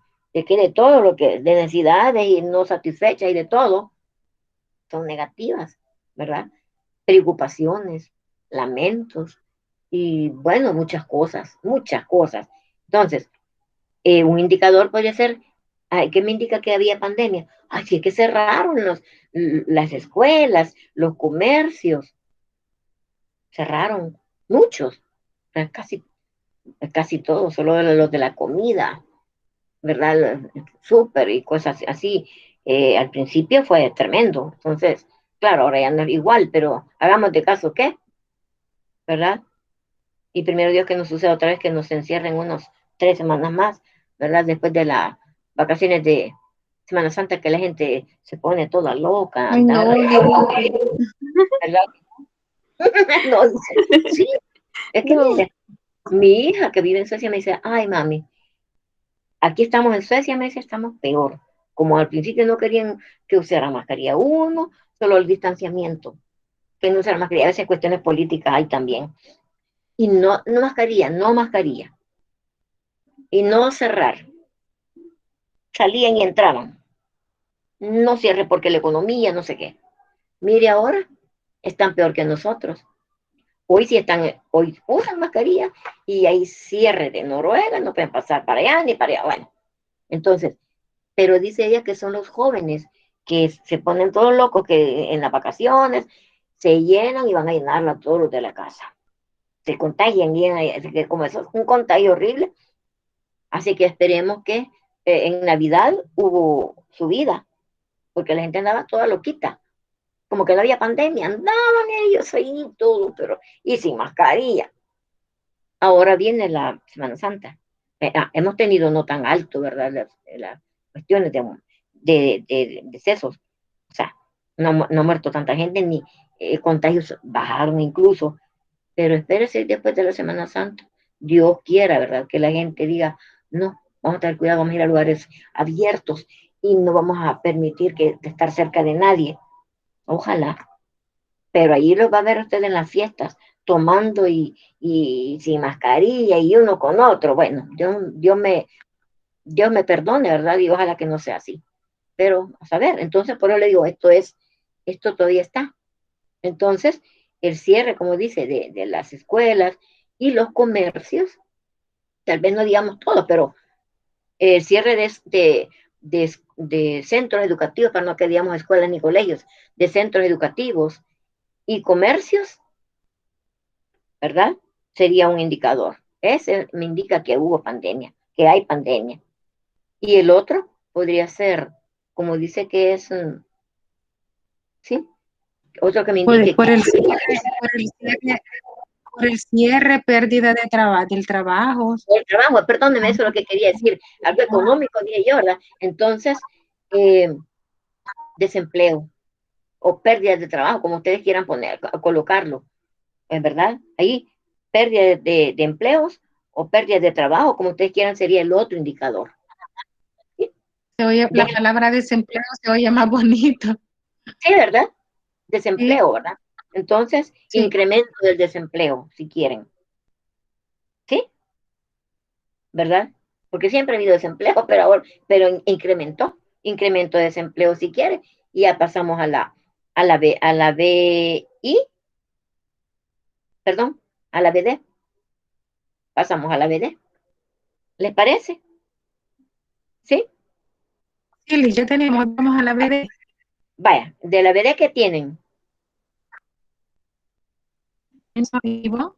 todo lo que, de necesidades y no satisfechas y de todo, son negativas, ¿verdad? Preocupaciones, lamentos y bueno, muchas cosas, muchas cosas. Entonces, un indicador puede ser, ay, ¿qué me indica que había pandemia? Ay, sí, es que cerraron las escuelas, los comercios, cerraron muchos, casi, casi todos, solo los de la comida, ¿verdad? Súper y cosas así. Al principio fue tremendo, entonces, claro, ahora ya no es igual, pero hagamos de caso que, ¿verdad? Y primero Dios que nos suceda otra vez que nos encierren unos 3 semanas más, ¿verdad? Después de las vacaciones de Semana Santa que la gente se pone toda loca, Ay, andar, no, ¿verdad? No, sí, es que no. mire, mi hija que vive en Suecia me dice, ay mami, aquí estamos en Suecia, me dice, estamos peor. Como al principio no querían que usara mascarilla uno, solo el distanciamiento, que no usara mascarilla, a veces cuestiones políticas hay también. Y no mascarilla, no mascarilla. Y no cerrar. Salían y entraban. No cierre porque la economía, no sé qué. Mire ahora, están peor que nosotros. Hoy usan mascarilla y hay cierre de Noruega, no pueden pasar para allá ni para allá. Bueno, entonces, pero dice ella que son los jóvenes que se ponen todos locos que en las vacaciones se llenan y van a llenar a todos los de la casa. Se contagian y así que como eso es un contagio horrible, así que esperemos que en Navidad hubo subida, porque la gente andaba toda loquita, como que no había pandemia, andaban ellos ahí y todo, pero y sin mascarilla. Ahora viene la Semana Santa. Hemos tenido no tan alto, ¿verdad? Las cuestiones de decesos. O sea, no ha muerto tanta gente, ni contagios bajaron incluso. Pero espérese después de la Semana Santa. Dios quiera, ¿verdad? Que la gente diga, no, vamos a tener cuidado, vamos a ir a lugares abiertos y no vamos a permitir que estar cerca de nadie. Ojalá, pero ahí los va a ver usted en las fiestas, tomando y sin mascarilla y uno con otro. Bueno, Dios me perdone, ¿verdad? Y ojalá que no sea así. Pero, a saber, entonces por eso le digo, esto todavía está. Entonces, el cierre, como dice, de las escuelas y los comercios, tal vez no digamos todo, pero el cierre de centros educativos, para no que digamos escuelas ni colegios, de centros educativos y comercios, ¿verdad? Sería un indicador. Ese me indica que hubo pandemia, que hay pandemia. Y el otro podría ser, como dice que es, ¿sí? Otro que me indique por que el cierre, por el cierre, pérdida de del trabajo. el trabajo, perdóneme, eso es lo que quería decir, algo económico, dije yo, ¿verdad? Entonces, desempleo o pérdida de trabajo, como ustedes quieran poner, colocarlo, ¿verdad? Ahí, pérdida de empleos o pérdida de trabajo, como ustedes quieran, sería el otro indicador. ¿Sí? Se oye, la palabra desempleo se oye más bonito. Sí, ¿verdad? Sí, Desempleo, ¿verdad? Entonces, sí. incremento del desempleo, si quieren. ¿Sí? ¿Verdad? Porque siempre ha habido desempleo, pero ahora, incremento de desempleo si quiere, y ya pasamos a la BI, perdón, a la BD, pasamos a la BD. ¿Les parece? ¿Sí? Sí, Liz, ya tenemos, vamos a la BD. Vaya, de la BD que tienen. Vivo.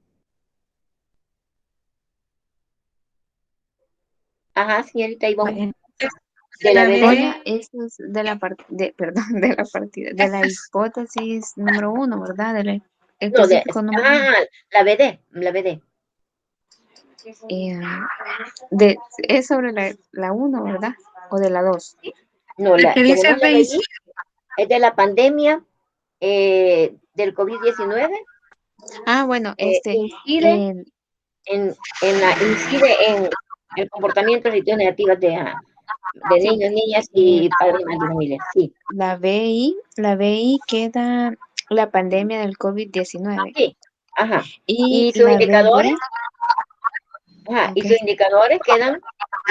Ajá, señorita Ivonne. Entonces, De la la BD, BD, Hola, eso es de la perdón, de la partida, de la hipótesis número 1, ¿verdad? De la no, específico número 1. la BD, la BD. Eh, es sobre la 1, ¿verdad? O de la 2. No, el que dice tenemos la de BI, es de la pandemia del COVID-19, Ah, bueno, incide incide en el comportamiento de situaciones negativas de sí, niños, niñas y padres y madres de familia. Sí, la BI queda la pandemia del COVID-19 sí, ajá. y Y sus la BD, indicadores, ajá, y ok, sus indicadores quedan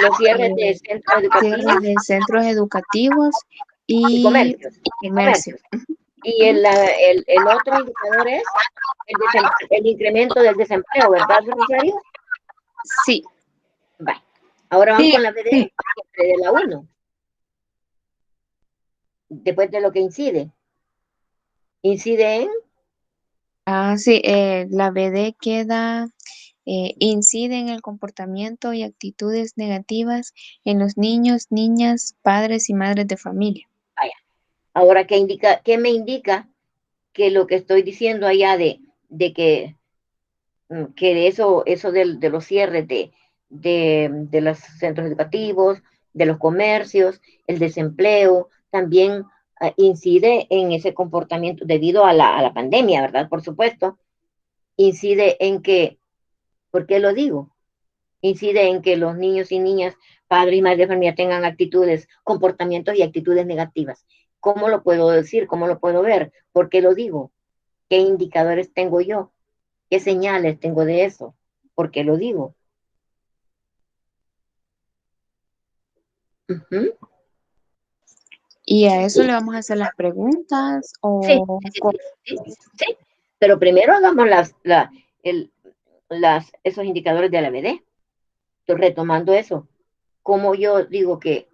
los cierres de centros cierre educativos de centros educativos y y comercios, comercio. comercios. Y Ujú. el otro indicador es el incremento del desempleo, ¿verdad, Rosario? Sí, Vale. Ahora vamos sí, con la BD, sí. siempre de la 1, después de lo que incide. Incide en, sí, la BD queda, incide en el comportamiento y actitudes negativas en los niños, niñas, padres y madres de familia. vaya, ahora, ¿qué me indica que lo que estoy diciendo allá de que eso de los cierres de los centros educativos, de los comercios, el desempleo, también incide en ese comportamiento debido a la pandemia, ¿verdad? Por supuesto, incide en que, ¿por qué lo digo? Incide en que los niños y niñas, padres y madres de familia tengan actitudes, comportamientos y actitudes negativas. ¿Cómo lo puedo decir? ¿Cómo lo puedo ver? ¿Por qué lo digo? ¿Qué indicadores tengo yo? ¿Qué señales tengo de eso? ¿Por qué lo digo? Ujú. Y a eso le vamos a hacer las preguntas Sí, o sí, sí, sí, sí. Pero primero hagamos el, esos indicadores de la BD. Estoy retomando eso. ¿Cómo yo digo que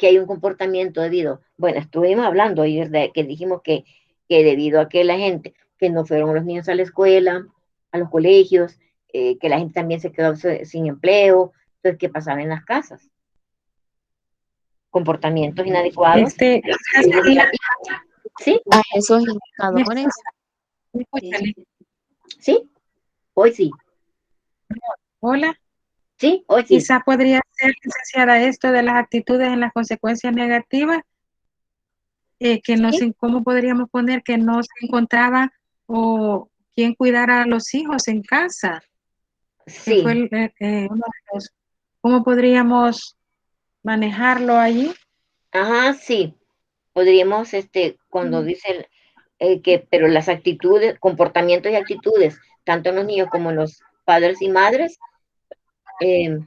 hay un comportamiento debido? Bueno, estuvimos hablando ayer de que dijimos que debido a que la gente, que no fueron los niños a la escuela, a los colegios, que la gente también se quedó sin empleo, entonces, ¿qué pasaba en las casas? Comportamientos inadecuados. Esa sería, Sí, a esos indicadores. escúchale. sí, hoy sí, Hola, sí, hoy sí. quizás podría ser, licenciada, esto de las actitudes en las consecuencias negativas, que no Sí, sé cómo podríamos poner que no se encontraba o quién cuidara a los hijos en casa, que fue sí, uno de los, ¿cómo podríamos manejarlo allí? ajá, sí. Podríamos, cuando dice pero las actitudes, comportamientos y actitudes, tanto en los niños como en los padres y madres, eh,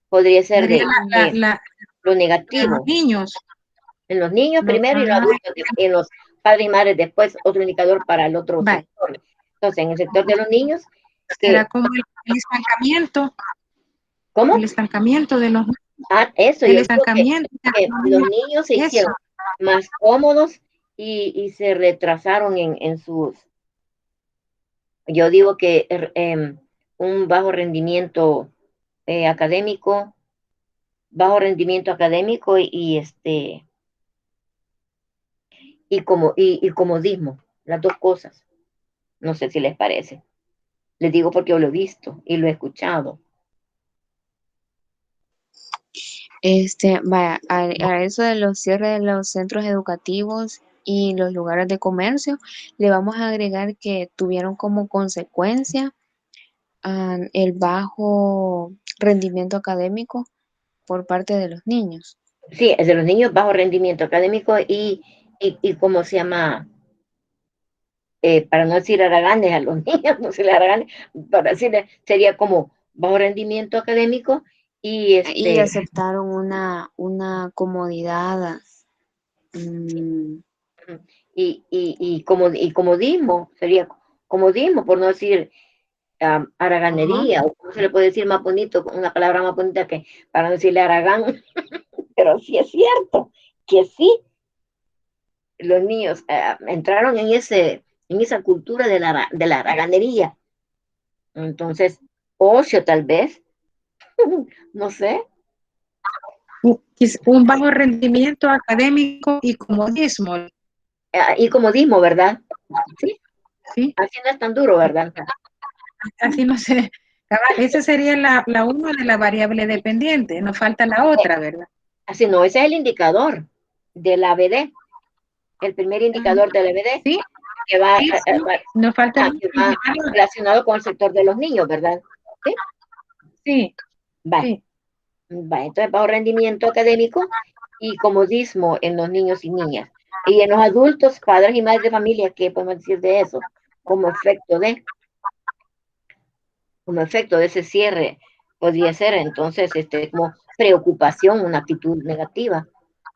podría ser Sería de lo en los negativo. niños. En los niños primero y los adultos, en los padres y madres después, otro indicador para el otro Vale, sector. Entonces, en el sector de los niños, será que, como el ¿cómo? estancamiento de Ah, eso, el yo digo estancamiento, que los niños se eso, hicieron más cómodos y se retrasaron en sus, yo digo que un académico, bajo rendimiento académico y comodismo, las dos cosas. No sé si les parece. Les digo porque yo lo he visto y lo he escuchado. Vaya, a eso de los cierres de los centros educativos y los lugares de comercio, le vamos a agregar que tuvieron como consecuencia el bajo rendimiento académico por parte de los niños. Sí, es de los niños bajo rendimiento académico y ¿cómo se llama? Para no decir haraganes a los niños, no se les haraganes, para decirle, sería como bajo rendimiento académico y Y aceptaron una comodidad. y comodismo, sería comodismo, por no decir haraganería, Ajá. o cómo se le puede decir más bonito, una palabra más bonita que para no decirle haragán, pero sí es cierto que sí, los niños entraron en esa cultura de la haraganería. Entonces, ocio tal vez, no sé, Un bajo rendimiento académico y comodismo, y comodismo, ¿verdad? Sí, ¿sí? así no es tan duro, ¿verdad? Así no sé. Esa sería la una de la variable dependiente, nos falta la otra, ¿verdad? Así no, ese es el indicador de la ABD, el primer indicador de la ABD, Sí, que va, sí, sí. Nos falta el que va indicador. relacionado con el sector de los niños, ¿verdad? Sí, Sí, va, sí. va. Entonces, bajo rendimiento académico y comodismo en los niños y niñas. Y en los adultos, padres y madres de familia, ¿qué podemos decir de eso? Como efecto de, como efecto de ese cierre, podría ser entonces como preocupación, una actitud negativa,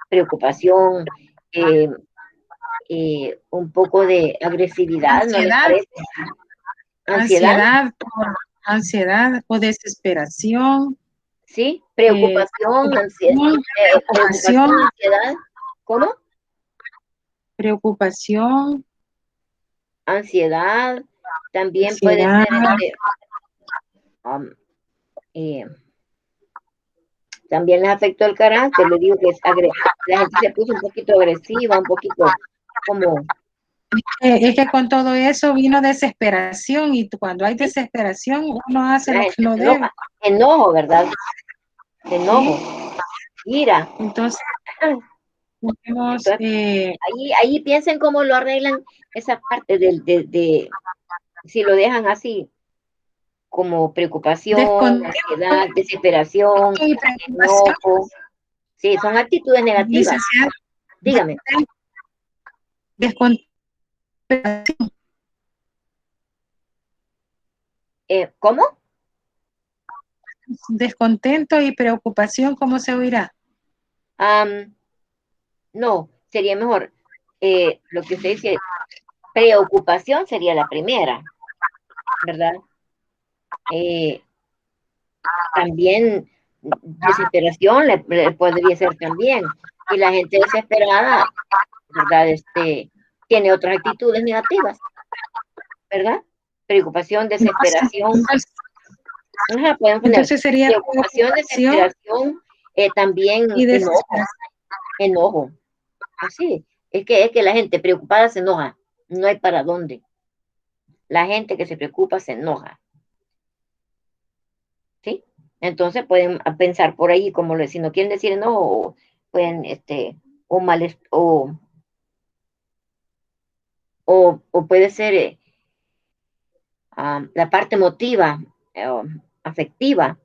preocupación, eh, un poco de agresividad, ¿no les Ansiedad, parece? Ansiedad, ansiedad o desesperación, ¿sí? eh, Preocupación, ansiedad, preocupación, preocupación, ansiedad, ¿cómo? preocupación, Ansiedad, también puede ansiedad, ser um, eh, también les afectó el carácter, le digo que la gente se puso un poquito agresiva, un poquito como es que con todo eso vino desesperación y cuando hay ¿sí? desesperación uno hace La lo que gente no se debe. enoja, enojo, ¿verdad? Enojo, ¿Sí? ira. Entonces, tenemos Entonces, ahí piensen cómo lo arreglan esa parte si lo dejan así, como preocupación, descontento ansiedad, desesperación, y preocupación, enojo. Sí, son actitudes negativas. licenciada, Dígame, descontento, ¿cómo? descontento y preocupación, ¿cómo se oirá? Am, no, sería mejor. Lo que usted dice, preocupación sería la primera, ¿verdad? Eh, también desesperación le podría ser también. Y la gente desesperada, ¿verdad? Tiene otras actitudes negativas, ¿verdad? Preocupación, desesperación. Ajá, pueden poner Entonces sería preocupación, preocupación desesperación, también y enojo, desesperación. enojo. Así, es que la gente preocupada se enoja, no hay para dónde. La gente que se preocupa se enoja, ¿sí? Entonces pueden pensar por ahí, si no quieren decir enojo, pueden, o mal, o puede ser la parte emotiva, o afectiva,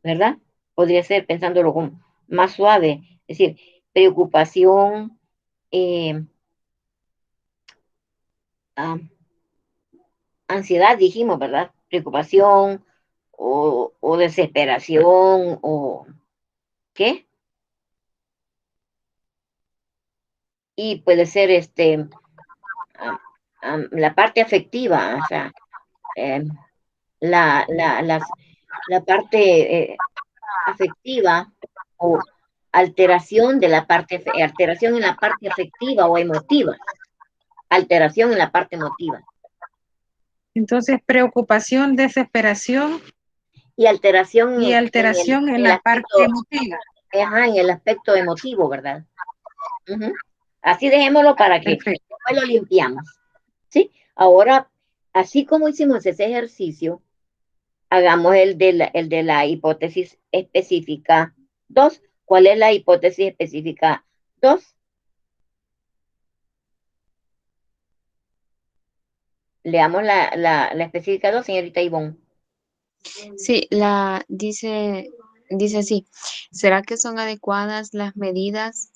¿verdad? Podría ser pensándolo más suave, es decir, preocupación, eh, ah, ansiedad, dijimos, ¿verdad? Preocupación o desesperación o qué. Y puede ser la parte afectiva, o sea, eh, la, la, las- la parte afectiva o alteración de la parte, alteración en la parte afectiva o emotiva, alteración en la parte emotiva. Entonces, preocupación, desesperación Y alteración y alteración en la parte aspecto, emotiva. ajá, en el aspecto emotivo, ¿verdad? Así dejémoslo para que Perfecto. después lo limpiamos. ¿Sí? Ahora, así como hicimos ese ejercicio, hagamos el de la hipótesis específica 2. ¿Cuál es la hipótesis específica 2? Leamos la específica 2, señorita Ivonne. Sí, dice así, ¿será que son adecuadas las medidas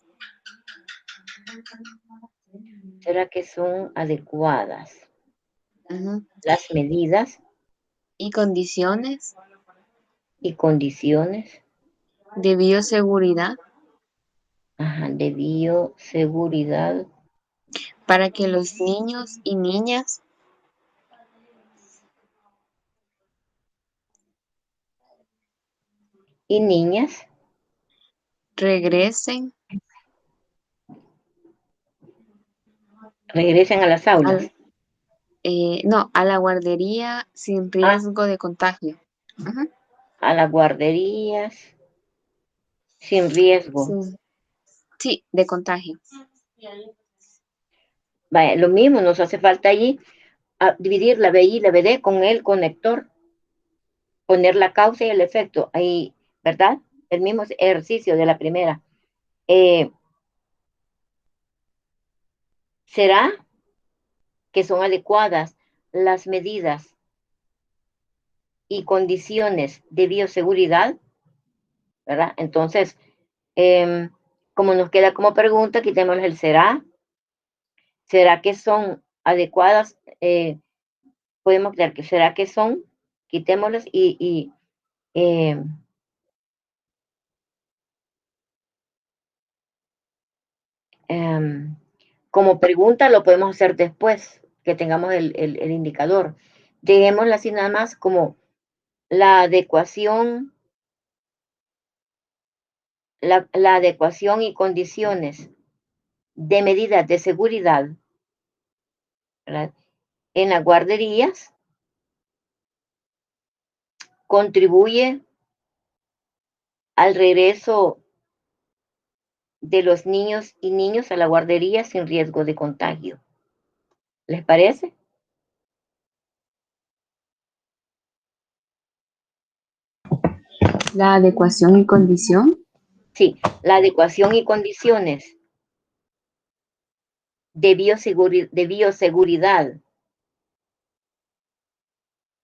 ¿Será que son adecuadas ujú, las medidas y condiciones y condiciones de bioseguridad de bioseguridad para que los niños y niñas y niñas regresen regresen a las aulas? al, no, a la guardería sin Ah, riesgo de contagio? Ujú, a las guarderías sin riesgo. sí, sí, de contagio. Vaya, lo mismo nos hace falta allí dividir la BI y la BD con el conector, poner la causa y el efecto ahí, ¿verdad? El mismo ejercicio de la primera. ¿Será que son adecuadas las medidas y condiciones de bioseguridad? ¿Verdad? Entonces, como nos queda como pregunta, quitemos el será. ¿Será que son adecuadas? Podemos creer que será que son, quitémoslas y eh, um, como pregunta lo podemos hacer después que tengamos el indicador. Dejémosla así nada más como la adecuación, la adecuación y condiciones de medidas de seguridad, ¿verdad? En las guarderías contribuye al regreso de los niños y niñas a la guardería sin riesgo de contagio. ¿Les parece? La adecuación y condición Sí, la adecuación y condiciones de bioseguridad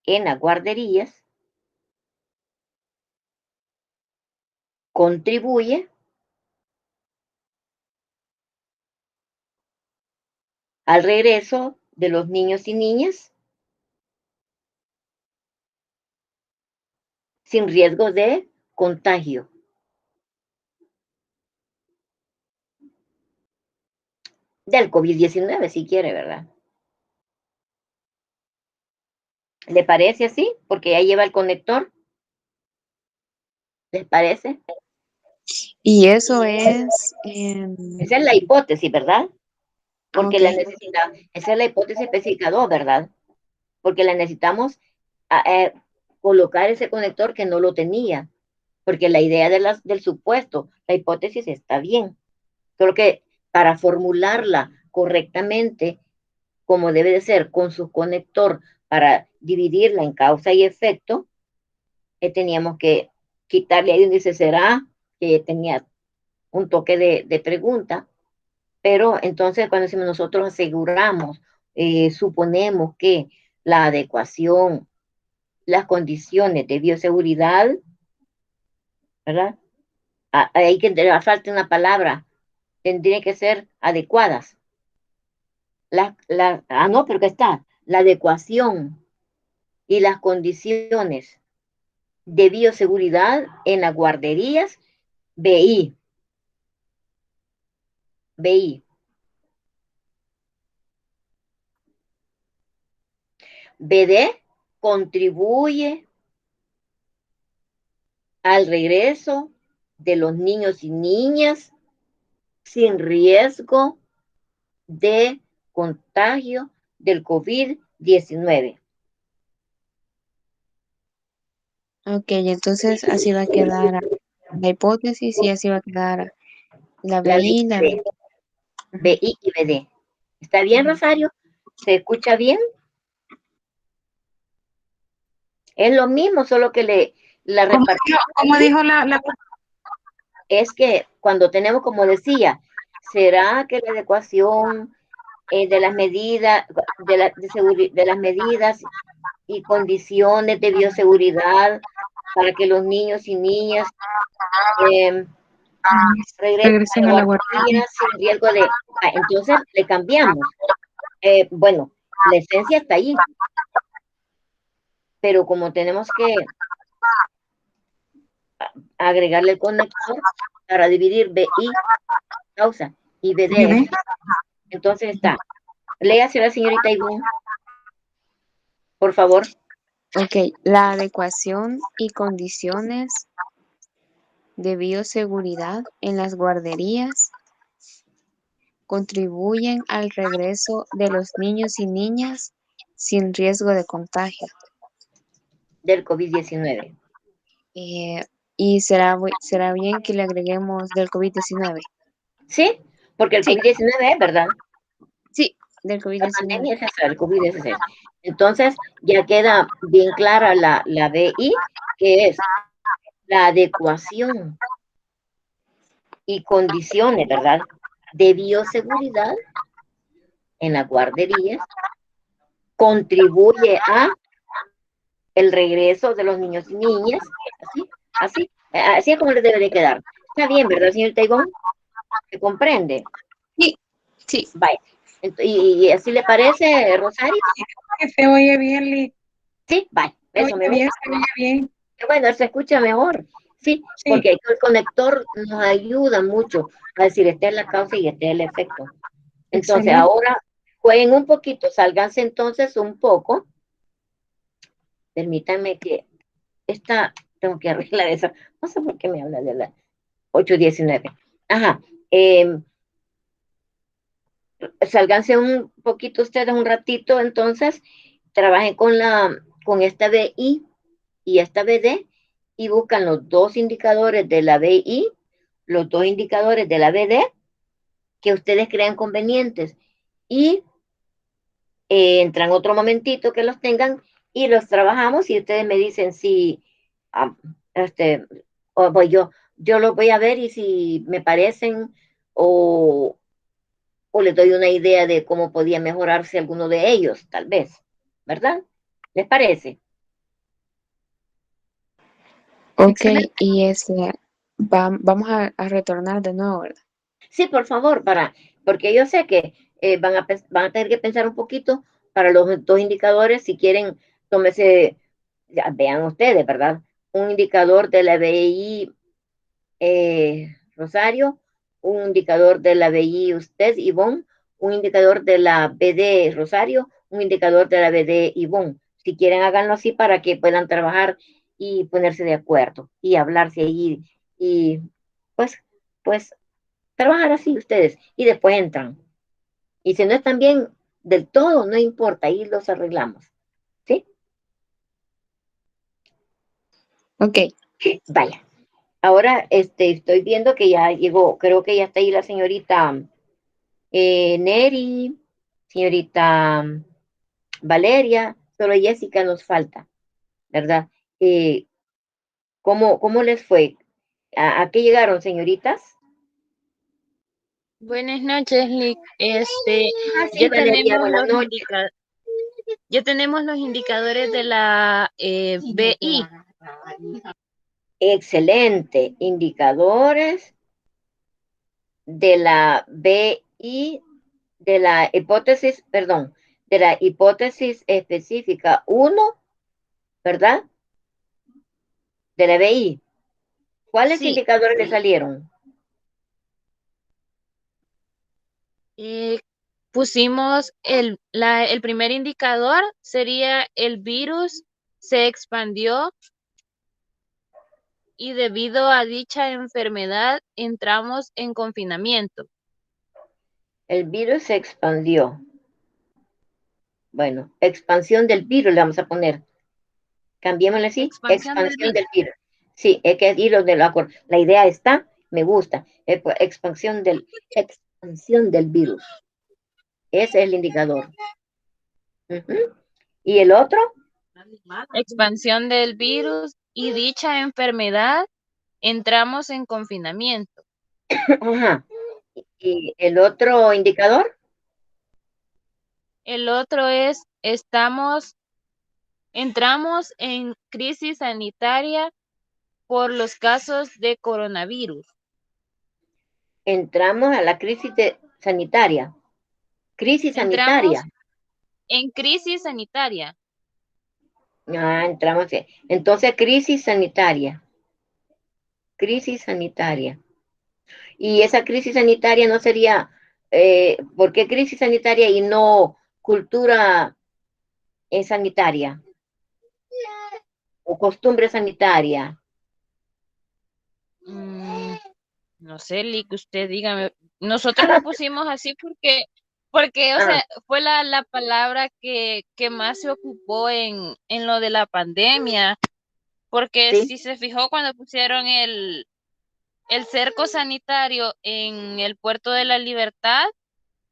en las guarderías contribuye al regreso de los niños y niñas sin riesgo de contagio. Del COVID-19, si quiere, ¿verdad? ¿Le parece así? Porque ya lleva el conector. ¿Les parece? y eso es, Esa es la hipótesis, ¿verdad? Porque ok, la necesitamos, esa es la hipótesis específica 2, ¿verdad? Porque la necesitamos colocar ese conector que no lo tenía, porque la idea del supuesto, la hipótesis está bien, solo que para formularla correctamente, como debe de ser, con su conector para dividirla en causa y efecto, teníamos que quitarle ahí donde dice será, que tenía un toque de pregunta, pero entonces cuando decimos nosotros aseguramos, suponemos que la adecuación, las condiciones de bioseguridad, ¿verdad? Ahí que falta una palabra, tendría que ser adecuadas. No, pero que está, la adecuación y las condiciones de bioseguridad en las guarderías, BI, BI. BD contribuye al regreso de los niños y niñas sin riesgo de contagio del COVID-19. Ok, entonces así va a quedar la hipótesis y así va a quedar la La BI, la BI, B. Ujú. BI y BD. ¿Está bien, Ujú. Rosario? ¿Se escucha bien? Es lo mismo, solo que la repartición ¿Cómo dijo la es que cuando tenemos, como decía, ¿será que la adecuación de las medidas de las medidas y condiciones de bioseguridad para que los niños y niñas eh, regresen a regresen la a la guardería? guardería sin riesgo de... entonces le cambiamos. Bueno, la esencia está ahí, pero como tenemos que agregarle el conector para dividir BI, causa, y BD, ¿Bebé? entonces está. Léase la señorita Ivonne, por favor. Ok, la adecuación y condiciones de bioseguridad en las guarderías contribuyen al regreso de los niños y niñas sin riesgo de contagio. Del COVID-19. Eh, y será bien que le agreguemos del COVID-19. ¿Sí? Porque el Sí, COVID-19 es verdad. sí, del La COVID-19. pandemia es esa, el COVID-19. Entonces, ya queda bien clara la BI, que es la adecuación y condiciones, ¿verdad? De bioseguridad en las guarderías contribuye a el regreso de los niños y niñas, así es como les debe de quedar. Está bien, ¿verdad, señor Taibón? ¿Se comprende? Sí, sí. Vaya. ¿Y así le parece, Rosario? Se oye bien, Lee. Sí, vaya. Se Eso oye me bien, gusta. se oye bien. Bueno, se escucha mejor. Sí, Sí, porque el conector nos ayuda mucho a decir, este es la causa y este es el efecto. Entonces, excelente. ahora jueguen un poquito, sálganse entonces un poco. Permítanme que tengo que arreglar esa. No sé por qué me habla de la 8:19. Ajá. Sálganse un poquito ustedes un ratito, entonces, trabajen con esta BI y esta BD y buscan los dos indicadores de la BI, los dos indicadores de la BD que ustedes crean convenientes y entran otro momentito que los tengan y los trabajamos y ustedes me dicen si ah, este, o voy yo los voy a ver y si me parecen o, o les doy una idea de cómo podía mejorarse alguno de ellos, tal vez, ¿verdad? ¿Les parece? Ok, Excelente. y vamos a retornar de nuevo, ¿verdad? Sí, por favor, porque yo sé que van a tener que pensar un poquito para los dos indicadores, si quieren, tómese, ya, vean ustedes, ¿verdad? Un indicador de la BI Rosario, un indicador de la BI usted, Ivonne, un indicador de la BD Rosario, un indicador de la BD Ivonne. Si quieren, háganlo así para que puedan trabajar y ponerse de acuerdo y hablarse ahí y pues, pues trabajar así ustedes y después entran. Y si no están bien del todo, no importa, ahí los arreglamos. ¿Sí? Ok, Vaya. Ahora estoy viendo que ya llegó, creo que ya está ahí la señorita Neri, señorita Valeria, solo Jessica nos falta, ¿verdad? Eh, ¿cómo les fue? ¿A qué llegaron, señoritas? Buenas noches, Lick. Ah, sí, Ya Valeria, tenemos buenas noches. ya tenemos los indicadores de la BI. Excelente. Indicadores de la BI, de la hipótesis, perdón, de la hipótesis específica uno, ¿verdad? De la BI. ¿Cuáles Sí, indicadores le salieron? eh, pusimos el primer indicador sería el virus se expandió y debido a dicha enfermedad entramos en confinamiento. El virus se expandió. Bueno, expansión del virus le vamos a poner. Cambiémosle así, Expansión del expansión del virus. virus. Sí, es que ahí la idea está, me gusta. Expansión del virus. Ese es el indicador. Ujú. ¿Y el otro? Expansión del virus y dicha enfermedad entramos en confinamiento. Ajá. ¿Y el otro indicador? El otro es entramos en crisis sanitaria por los casos de coronavirus. Entramos a la crisis sanitaria. Crisis sanitaria. Entramos en crisis sanitaria. Ah, entramos. Entonces, crisis sanitaria. Crisis sanitaria. Y esa crisis sanitaria no sería, ¿por qué crisis sanitaria y no cultura sanitaria? O costumbre sanitaria. No sé, Lick, usted dígame. Nosotros lo pusimos así porque, o Ah, sea, fue la palabra que más se ocupó en lo de la pandemia. Porque sí. si se fijó cuando pusieron el cerco sanitario en el puerto de la Libertad,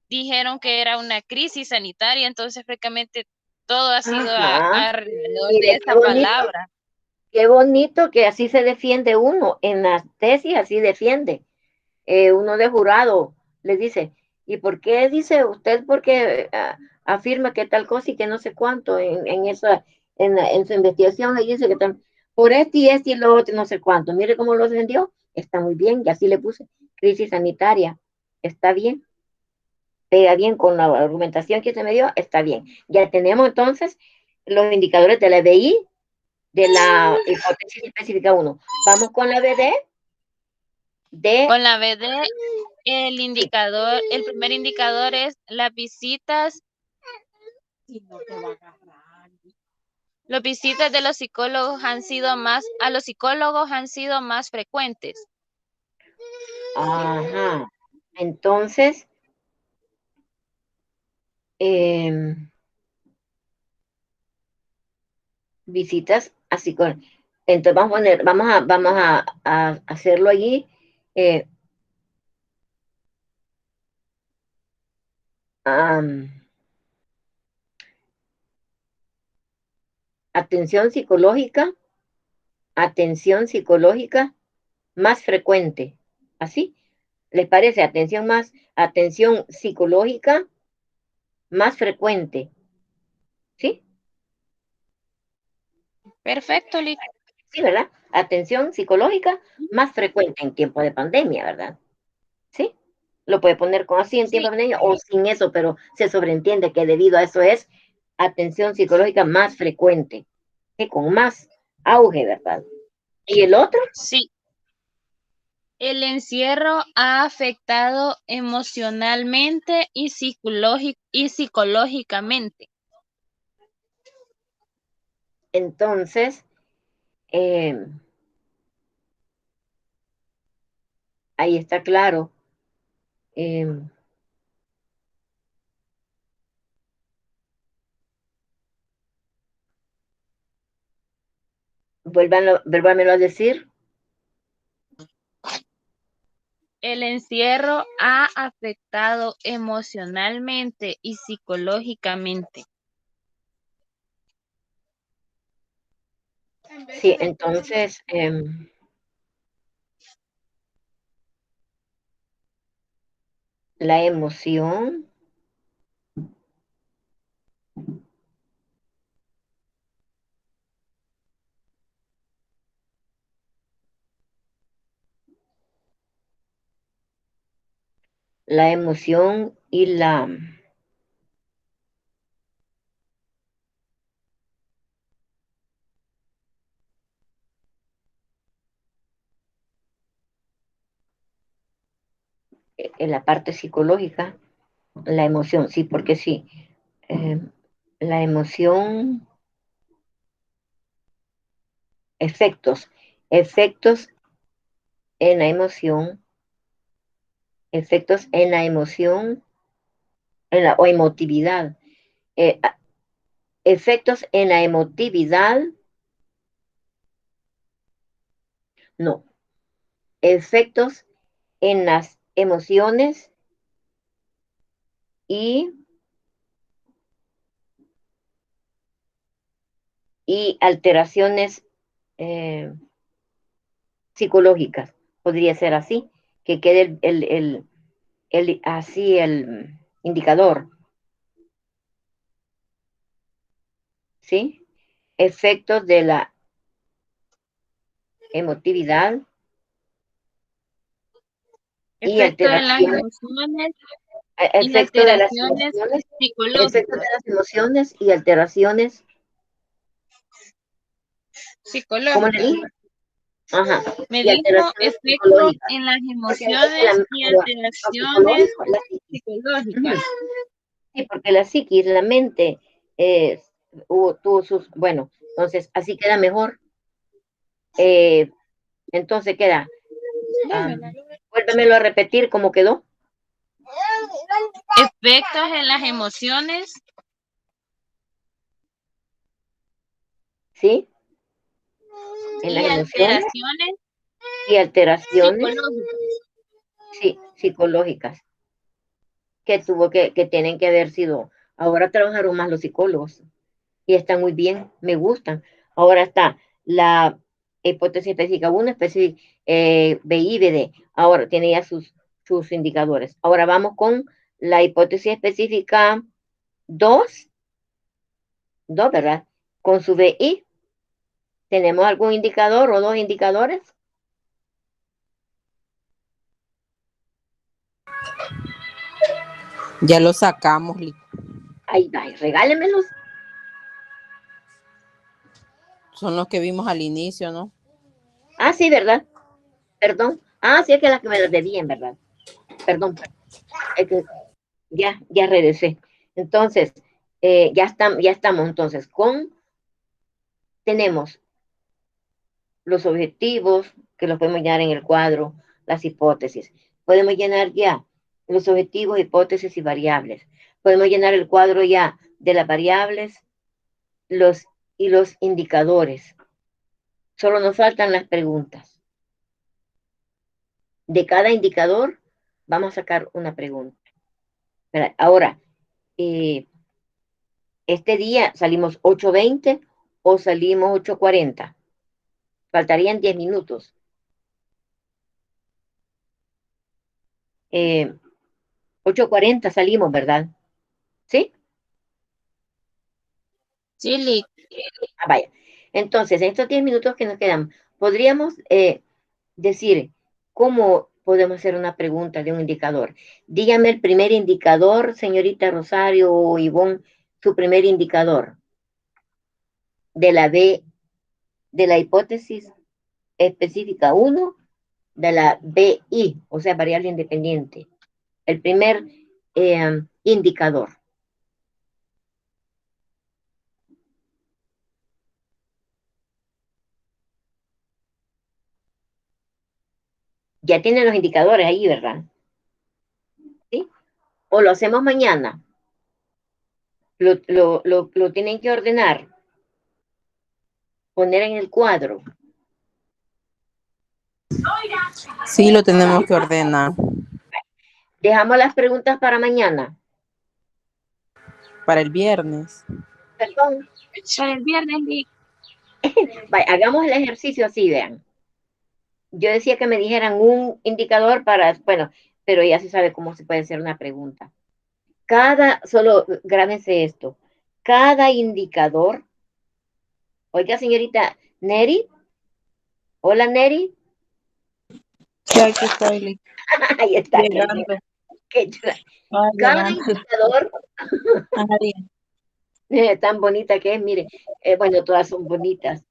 dijeron que era una crisis sanitaria, entonces prácticamente todo ha sido Ajá. alrededor de Mire, esa palabra. qué bonito que así se defiende uno. En las tesis así defiende. Uno de jurado le dice, ¿y por qué dice usted? Porque afirma que tal cosa y que no sé cuánto en su investigación, ahí dice que por este y lo otro, no sé cuánto. Mire cómo lo defendió. Está muy bien, y así le puse crisis sanitaria. Está bien, pega bien con la argumentación que se me dio, está bien. Ya tenemos entonces los indicadores de la BI, de la hipótesis específica 1. Vamos con la BD de... Con la BD, el primer indicador es las visitas. Las visitas de los psicólogos a los psicólogos han sido más frecuentes. Ajá. Entonces, visitas a psicólogos. Entonces vamos a hacerlo allí. eh, am, atención psicológica más frecuente. ¿Así? ¿Les parece? Atención psicológica más frecuente. ¿Sí? Perfecto, Lick. Sí, ¿verdad? Atención psicológica más frecuente en tiempo de pandemia, ¿verdad? ¿Sí? Lo puede poner con así en tiempo Sí, de pandemia o sin eso, pero se sobreentiende que debido a eso es atención psicológica más frecuente, que con más auge, ¿verdad? ¿Y el otro? sí. El encierro ha afectado emocionalmente y psicológicamente. Entonces, eh, ahí está claro. Eh, vuélvanmelo a decir. El encierro ha afectado emocionalmente y psicológicamente. Sí, entonces, la emoción, y en la parte psicológica, la emoción, sí, porque sí, eh, la emoción, efectos. efectos en la emoción, efectos en la emoción, o emotividad, efectos en la emotividad, no, efectos en las emociones y alteraciones psicológicas. Podría ser así, que quede así el indicador. ¿Sí? Efectos de la emotividad y Efecto en las alteraciones. emociones y Efecto de las alteraciones emociones, efectos de psicológicas. las emociones y alteraciones, ¿cómo le Psicológicas. dije? Ajá, Me y dijo alteraciones efecto psicológicas. en las Porque es que emociones y lo alteraciones psicológico, la psiquis. psicológicas. Sí, porque la psiquis, la mente, tuvo sus, bueno, entonces así queda mejor. Entonces queda, vuélvemelo a repetir cómo quedó. Efectos en las emociones ¿Sí? En y las emociones alteraciones y alteraciones, psicológicas. sí, psicológicas, que tienen que haber sido. Ahora trabajaron más los psicólogos y están muy bien, me gustan. Ahora está la hipótesis específica 1, específica BI, BD. Ahora tiene ya sus indicadores. Ahora vamos con la hipótesis específica 2, ¿verdad? Con su BI, ¿tenemos algún indicador o dos indicadores? Ya lo sacamos. Ahí, regálemelos. Son los que vimos al inicio, ¿no? Ah, sí, ¿verdad? Perdón. Ah, sí, es que las que me las debían, ¿verdad? Perdón. Es que ya regresé. Entonces, ya estamos entonces tenemos los objetivos, que los podemos llenar en el cuadro, las hipótesis. Podemos llenar ya los objetivos, hipótesis y variables. Podemos llenar el cuadro ya de las variables y los indicadores. Solo nos faltan las preguntas. De cada indicador vamos a sacar una pregunta. Ahora, este día salimos 8:20 o salimos 8:40. Faltarían 10 minutos. 8:40 salimos, ¿verdad? ¿Sí? Sí, Lick. Vaya. Entonces, en estos 10 minutos que nos quedan, podríamos decir cómo podemos hacer una pregunta de un indicador. Dígame el primer indicador, señorita Rosario o Ivonne, su primer indicador de de la hipótesis específica 1, de la BI, o sea, variable independiente. El primer indicador. Ya tienen los indicadores ahí, ¿verdad? ¿Sí? O lo hacemos mañana. Lo tienen que ordenar, poner en el cuadro. Sí, lo tenemos que ordenar. Dejamos las preguntas para mañana. Para el viernes. Perdón. Para el viernes, Lick. Vaya, hagamos el ejercicio así, vean. Yo decía que me dijeran un indicador para, bueno, pero ya se sabe cómo se puede hacer una pregunta. Solo grábense esto, cada indicador, oiga, señorita Neri, hola Neri, Sí, aquí estoy, Lick. ahí está, Llegando. cada Llegando. indicador, Ajá, bien. tan bonita que es, mire, bueno, todas son bonitas,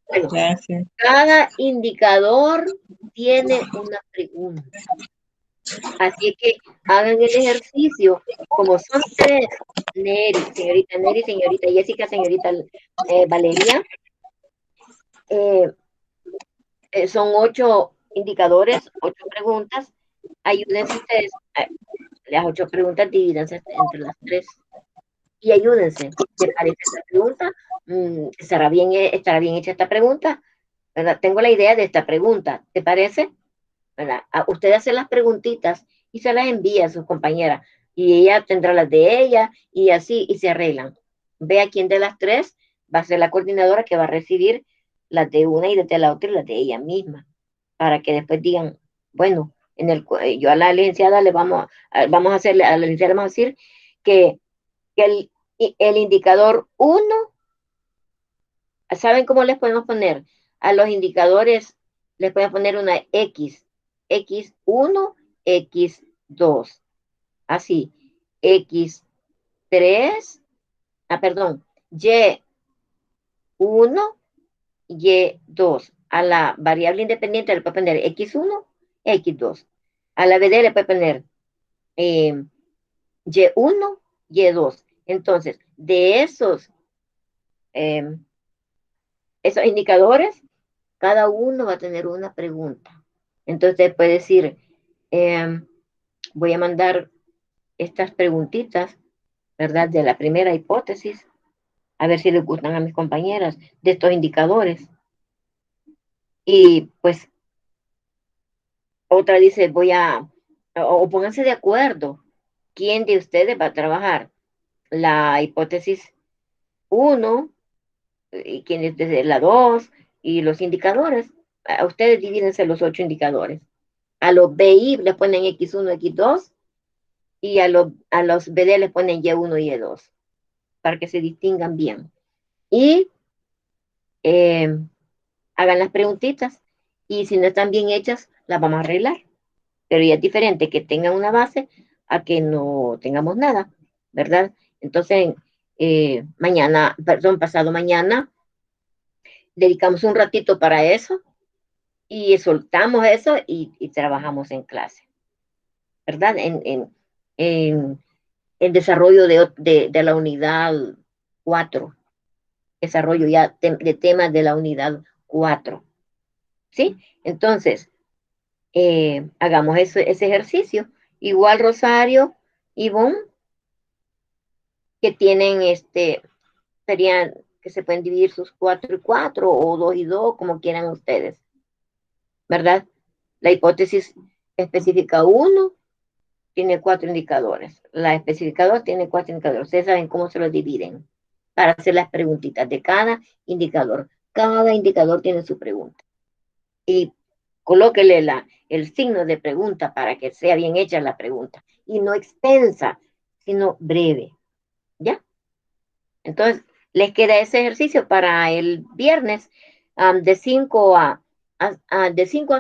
Bueno, Gracias. cada indicador tiene una pregunta. Así que hagan el ejercicio, como son tres, Neri, señorita Jessica, señorita Valeria, son 8 indicadores, 8 preguntas. Ayúdense ustedes, las 8 preguntas divídanse entre las 3 y ayúdense. ¿Te parece esta pregunta? ¿Estará bien hecha esta pregunta? ¿Verdad? Tengo la idea de esta pregunta, ¿te parece? ¿Verdad? Usted hace las preguntitas y se las envía a sus compañeras y ella tendrá las de ella y así y se arreglan. Vea quién de las 3 va a ser la coordinadora que va a recibir las de una y de la otra y las de ella misma, para que después digan, bueno, yo a la licenciada vamos a hacerle, a la licenciada vamos a decir que, el indicador 1, ¿saben cómo les podemos poner? A los indicadores les podemos poner una X, X1, X2, así, X3, perdón, Y1, Y2. A la variable independiente le puede poner X1, X2. A la BD le puede poner Y1, Y2. Entonces, de esos indicadores, cada uno va a tener una pregunta. Entonces puede decir, voy a mandar estas preguntitas, ¿verdad? De la primera hipótesis, a ver si les gustan a mis compañeras de estos indicadores. Y pues otra dice, o pónganse de acuerdo, ¿quién de ustedes va a trabajar la hipótesis 1 y quién es desde la 2 y los indicadores? A ustedes divídense los 8 indicadores. A los BI les ponen X1, X2 y a los BD les ponen Y1 y Y2 para que se distingan bien. Y hagan las preguntitas y si no están bien hechas, las vamos a arreglar. Pero ya es diferente que tengan una base a que no tengamos nada, ¿verdad? Entonces, pasado mañana, dedicamos un ratito para eso y soltamos eso y trabajamos en clase, ¿verdad? En desarrollo de la unidad 4, desarrollo ya de temas de la unidad 4, ¿sí? Entonces, hagamos ese ejercicio. Igual Rosario, Ivonne, que tienen serían que se pueden dividir sus 4 y 4 o 2 y 2, como quieran ustedes, ¿verdad? La hipótesis específica 1 tiene 4 indicadores. La específica 2 tiene 4 indicadores. Ustedes saben cómo se los dividen para hacer las preguntitas de cada indicador. Cada indicador tiene su pregunta. Y colóquele el signo de pregunta para que sea bien hecha la pregunta. Y no extensa, sino breve. ¿Ya? Entonces, les queda ese ejercicio para el viernes de 5 a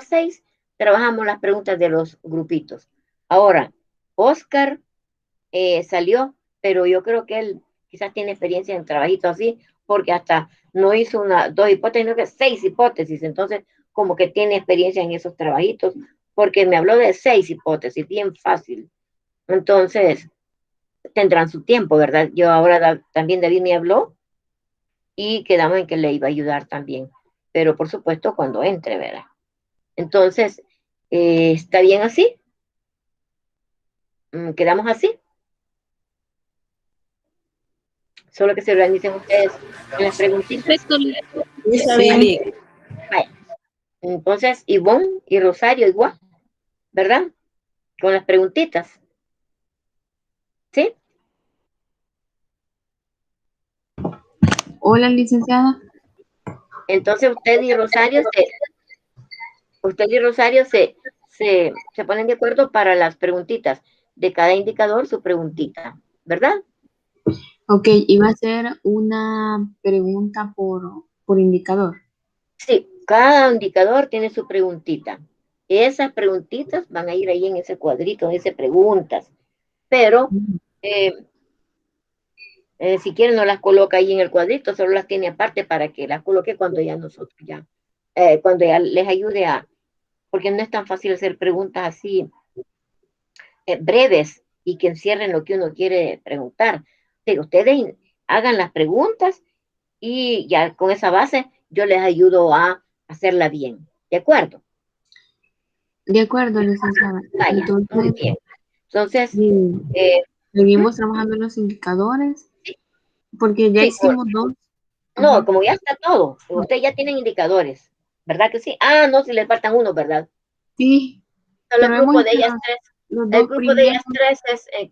6. Trabajamos las preguntas de los grupitos. Ahora, Oscar salió, pero yo creo que él quizás tiene experiencia en trabajitos así, porque hasta no hizo 2 hipótesis, sino que 6 hipótesis. Entonces, como que tiene experiencia en esos trabajitos, porque me habló de 6 hipótesis, bien fácil. Entonces, tendrán su tiempo, ¿verdad? Yo ahora también David me habló y quedamos en que le iba a ayudar también, pero por supuesto cuando entre, ¿verdad? Entonces, ¿está bien así? ¿Quedamos así? Solo que se organicen ustedes en las preguntitas. Perfecto. Está bien. Vaya. Entonces, Ivonne y Rosario igual, ¿verdad? Con las preguntitas. ¿Sí? Hola, licenciada. Entonces usted y Rosario se ponen de acuerdo para las preguntitas. De cada indicador su preguntita, ¿verdad? Ok, iba a ser una pregunta por indicador. Sí, cada indicador tiene su preguntita. Esas preguntitas van a ir ahí en ese cuadrito, dice preguntas. Pero si quieren no las coloca ahí en el cuadrito, solo las tiene aparte para que las coloque cuando ya cuando ya les ayude porque no es tan fácil hacer preguntas así breves y que encierren lo que uno quiere preguntar. Pero ustedes hagan las preguntas y ya con esa base yo les ayudo a hacerla bien. ¿De acuerdo? De acuerdo, licenciada. Vaya, muy Entonces, bien. Entonces, seguimos ¿mm? trabajando en los indicadores, porque ya Sí, hicimos dos. no, Ajá. como ya está todo, ustedes ya tienen indicadores, ¿verdad que sí? Ah, no, si les faltan uno, ¿verdad? Sí, Solo el pero hemos grupo de hecho ellas tres, los el dos grupo de primeros. ellas tres es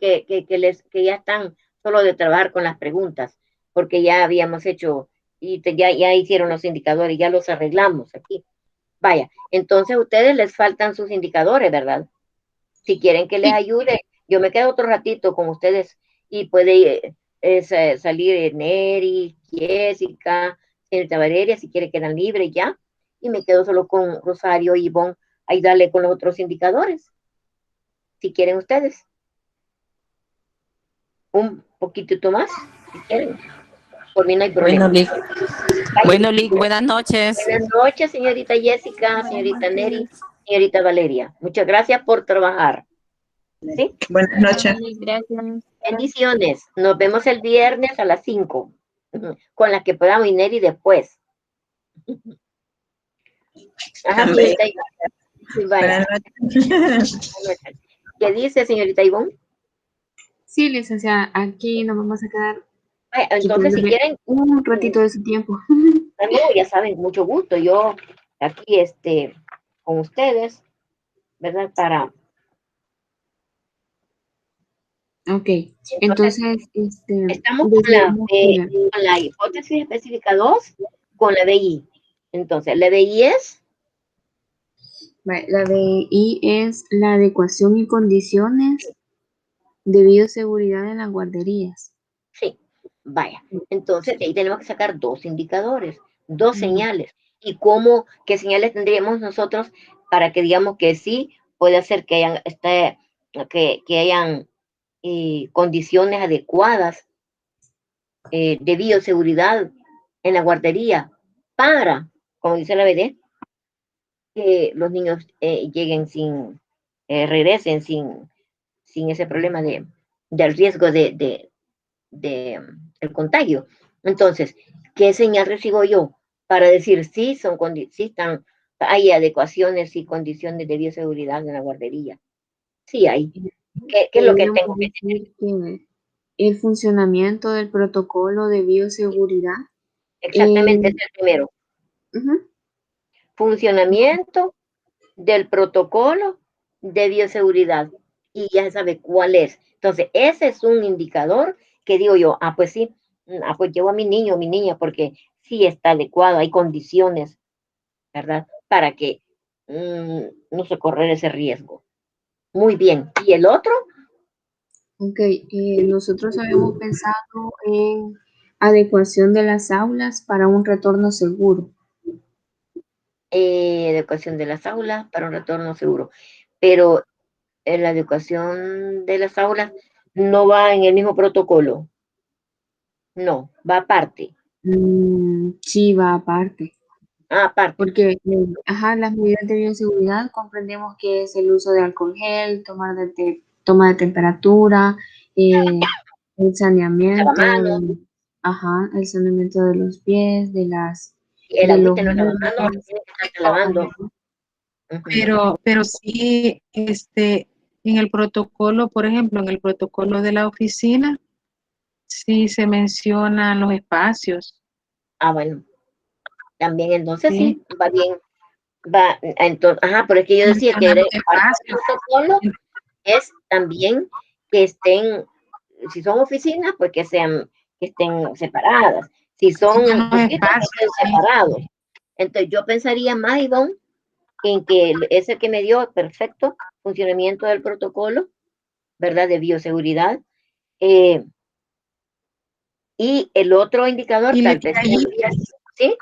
que ya están solo de trabajar con las preguntas, porque ya habíamos hecho y ya hicieron los indicadores, ya los arreglamos aquí. Vaya, entonces a ustedes les faltan sus indicadores, ¿verdad? Si quieren que les Sí, ayude, yo me quedo otro ratito con ustedes y puede salir Neri, Jessica, señorita Valeria, si quiere quedan libres ya, y me quedo solo con Rosario y Ivonne, ayudarle con los otros indicadores, si quieren ustedes. Un poquitito más, si quieren. Por mí no hay Bueno, problema. Lick. Vaya. Bueno, Lick, buenas noches. Buenas noches, señorita Jessica, señorita Neri, señorita Valeria. Muchas gracias por trabajar. ¿Sí? Buenas noches. Gracias. Bendiciones. Nos vemos el viernes a las 5, con la que podamos ir y después. Ajá, Amén. señorita Ivonne. Sí, vaya. Buenas noches. ¿Qué dice, señorita Ivonne? sí, licenciada, aquí nos vamos a quedar Vaya, entonces, si quitándole quieren, un ratito de su tiempo. no, ya saben, mucho gusto. Yo aquí, con ustedes, ¿verdad? Ok, Entonces, entonces, estamos decidimos que con la hipótesis específica 2, con la BI. Entonces, la BI es, la de I es la adecuación y condiciones de bioseguridad en las guarderías. sí, vaya. Entonces, de ahí tenemos que sacar dos indicadores, dos señales. ¿Y qué señales tendríamos nosotros para que digamos que sí puede ser que hayan, que hayan condiciones adecuadas de bioseguridad en la guardería para, como dice la BD, que los niños lleguen regresen sin ese problema del riesgo el contagio? Entonces, ¿qué señal recibo yo para decir si están, hay adecuaciones y condiciones de bioseguridad en la guardería? Sí hay. ¿Qué es lo que tengo Podríamos que tener? decir que el funcionamiento del protocolo de bioseguridad. Exactamente, es el primero. Ujú. Funcionamiento del protocolo de bioseguridad y ya se sabe cuál es. Entonces, ese es un indicador que digo yo, pues sí, pues llevo a mi niño o mi niña porque sí está adecuado, hay condiciones, ¿verdad? Para que no se correr ese riesgo. Muy bien. ¿Y el otro? Ok, nosotros habíamos pensado en adecuación de las aulas para un retorno seguro. Adecuación de las aulas para un retorno seguro. Pero la adecuación de las aulas no va en el mismo protocolo. No, va aparte. Sí, va aparte, Aparte. porque las medidas de bioseguridad comprendemos que es el uso de alcohol gel, toma de temperatura, el saneamiento, Lavamanos. el saneamiento de los pies, Y el de los agüita en los lavamanos, manos. tiene que estarse lavando. Ujú. Pero sí, en el protocolo, por ejemplo, en el protocolo de la oficina, sí se mencionan los espacios, Bueno, también entonces ¿sí? sí, va bien. Entonces, pero es que yo decía que Mencionan era los parte del espacios. protocolo, es también que estén, si son oficinas, pues que estén separadas. Si son Mencionan los pupitres, que espacios, estén sí. separados. Entonces yo pensaría más, Ivonne, en que ese que me dio perfecto funcionamiento del protocolo, ¿verdad? De bioseguridad. Eh, y el otro indicador, Y, tal le, vez, ahí, ¿sí?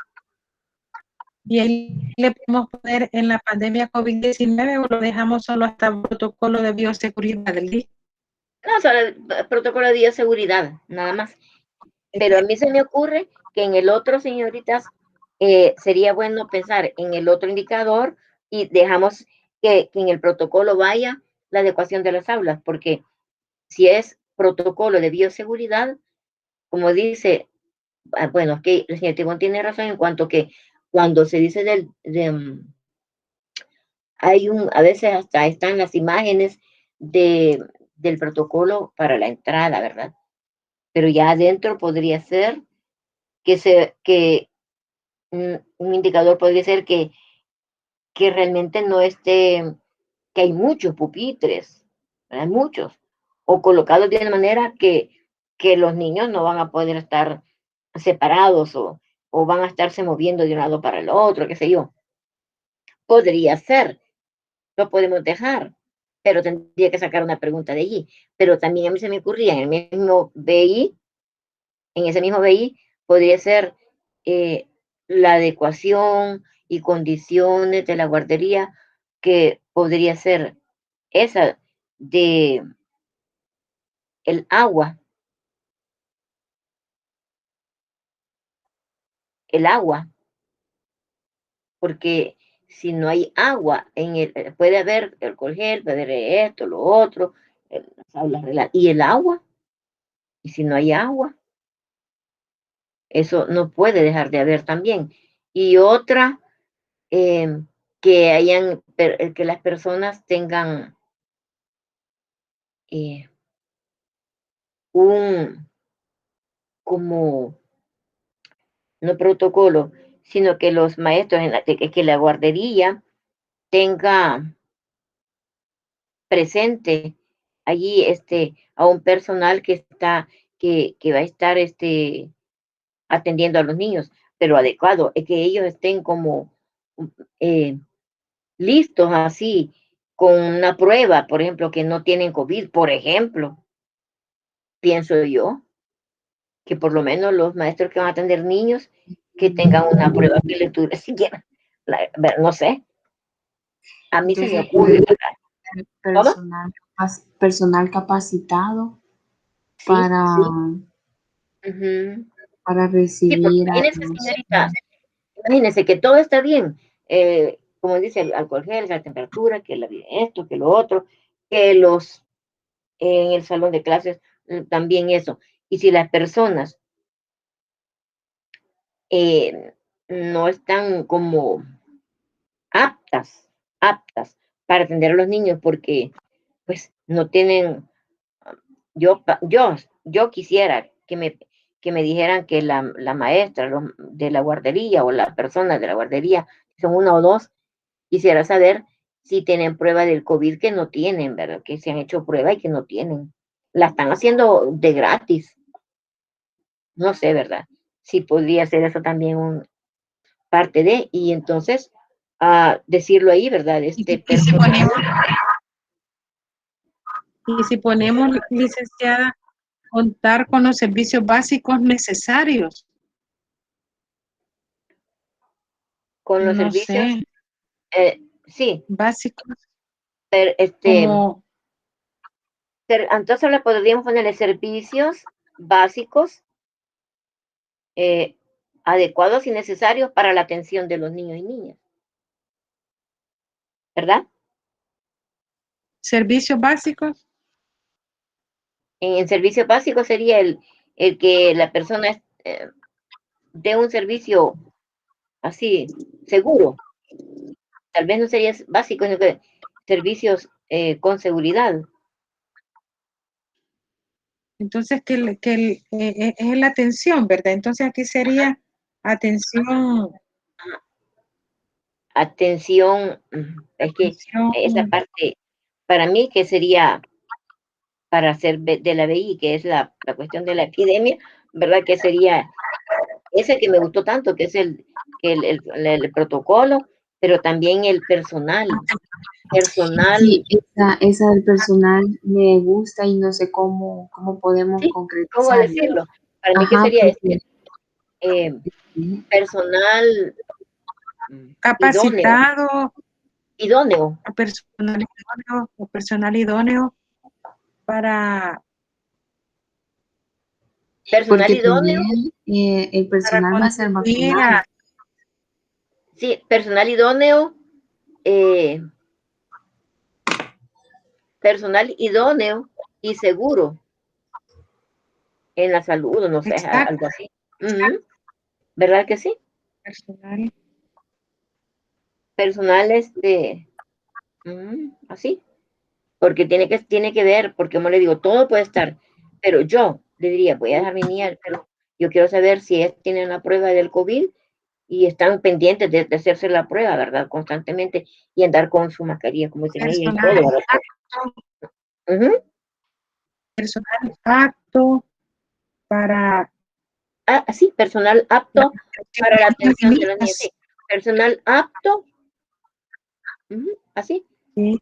y ahí le podemos poner en la pandemia COVID-19 o lo dejamos solo hasta el protocolo de bioseguridad del día. No, solo el protocolo de bioseguridad, nada más. Pero a mí se me ocurre que en el otro, señoritas, sería bueno pensar en el otro indicador y dejamos que en el protocolo vaya la adecuación de las aulas, porque si es protocolo de bioseguridad, como dice, bueno, es que el señor Tibón tiene razón en cuanto que cuando se dice a veces hasta están las imágenes del protocolo para la entrada, ¿verdad? Pero ya adentro podría ser que un indicador podría ser que realmente no esté, que hay muchos pupitres, hay muchos, o colocados de una manera que los niños no van a poder estar separados o van a estarse moviendo de un lado para el otro, qué sé yo. Podría ser, lo podemos dejar, pero tendría que sacar una pregunta de allí. Pero también a mí se me ocurría en el mismo BI, en ese mismo BI, podría ser eh, la adecuación y condiciones de la guardería, que podría ser esa de el agua, porque si no hay agua, puede haber alcohol gel, puede haber esto, lo otro, y el agua, y si no hay agua, eso no puede dejar de haber también. Y otra, eh, que las personas tengan eh, un, como, no protocolo, sino que los maestros, que la guardería tenga presente allí a un personal que va a estar atendiendo a los niños, pero adecuado, es que ellos estén como eh, listos así, con una prueba, por ejemplo, que no tienen COVID, por ejemplo, pienso yo, que por lo menos los maestros que van a atender niños, que tengan una prueba que les dure siquiera, no sé, a mí se me Entonces, ocurre, ¿cómo? personal capacitado Sí, para, uh-huh. para Sí, porque recibir a imagínense, los... señorita, imagínense que todo está bien, como dice el alcohol gel, la temperatura, que esto, que lo otro, que en el salón de clases también eso. Y si las personas eh, no están como aptas para atender a los niños porque pues no tienen, yo quisiera que me dijeran que la maestra de la guardería o la persona de la guardería, son una o dos, quisiera saber si tienen prueba del COVID, que no tienen, ¿verdad? Que se han hecho prueba y que no tienen. La están haciendo de gratis. No sé, ¿verdad? Si podría ser eso también parte de, y entonces decirlo ahí, ¿verdad? Y si ponemos, licenciada, contar con los servicios básicos necesarios. Con los No servicios, sé, sí, básicos pero como entonces le podríamos ponerle servicios básicos adecuados y necesarios para la atención de los niños y niñas, ¿verdad? servicios básicos. En servicio básico sería el que la persona dé un servicio así, seguro. Tal vez no sería básico, sino que servicios con seguridad. Entonces, es la atención, ¿verdad? Entonces, aquí sería atención, Atención, es que esa atención, parte, para mí, que sería para hacer de la BI, que es la cuestión de la epidemia, ¿verdad? Que sería ese que me gustó tanto, que es el protocolo, pero también el Sí, personal, esa del personal me gusta y no sé cómo podemos sí, ¿cómo concretizarlo. decirlo? Para mí, que Ajá, sería porque eh, personal idóneo, capacitado idóneo, o personal idóneo para, personal porque idóneo, también el para personal va a ser contribuir vacunado. sí, eh, personal idóneo y seguro en la salud, no sé, exacto, algo así. ¿Verdad que sí? Personal. Personal, así. Porque tiene que ver, porque como le digo, todo puede estar, pero yo le diría, voy a dejar a mi niña, pero yo quiero saber si tienen la prueba del COVID y están pendientes de hacerse la prueba, ¿verdad? Constantemente y andar con su mascarilla, como dicen ella, y todo, Personal ¿verdad? apto, Ujú. personal apto para Sí, personal la apto protección para la de niños y atención de los niños, sí. niñas. Personal apto, así, Sí,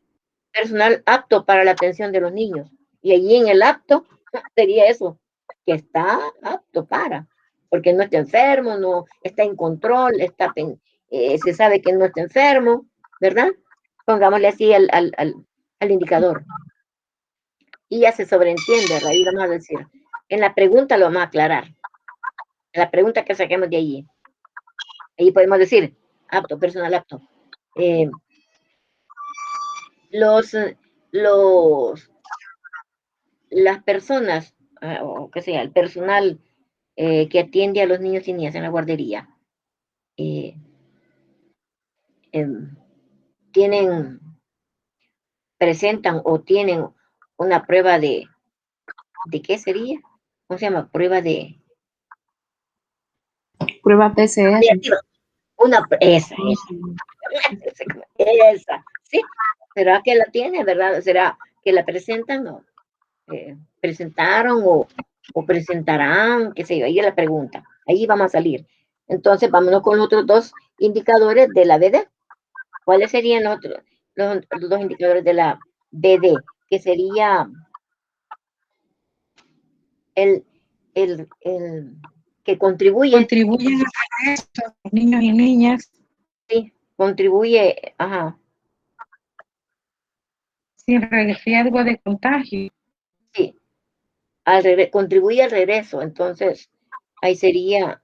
personal apto para la atención de los niños. Y allí en el apto sería eso, que está apto para, porque no está enfermo, no está en control, se sabe que no está enfermo, ¿verdad? Pongámosle así al indicador. Y ya se sobreentiende, ¿verdad? Y vamos a decir, en la pregunta lo vamos a aclarar. En la pregunta que saquemos de allí. Ahí podemos decir, apto, personal apto. Eh, los, los, las personas, o que sea, el personal que atiende a los niños y niñas en la guardería, eh, em, tienen, presentan o tienen una prueba ¿de qué sería? ¿Cómo se llama? Prueba de Prueba PCR. negativa. Esa, sí. ¿Será que la tiene, verdad? ¿Será que la presentan o presentaron o presentarán? Qué sé yo, ahí es la pregunta. Ahí vamos a salir. Entonces, vámonos con los otros dos indicadores de la BD. ¿Cuáles serían los dos indicadores de la BD? Que sería el, el que contribuye, contribuyen a esto, los niños y niñas, sí, contribuye, sin riesgo de contagio. sí, contribuye al regreso. Entonces, ahí sería,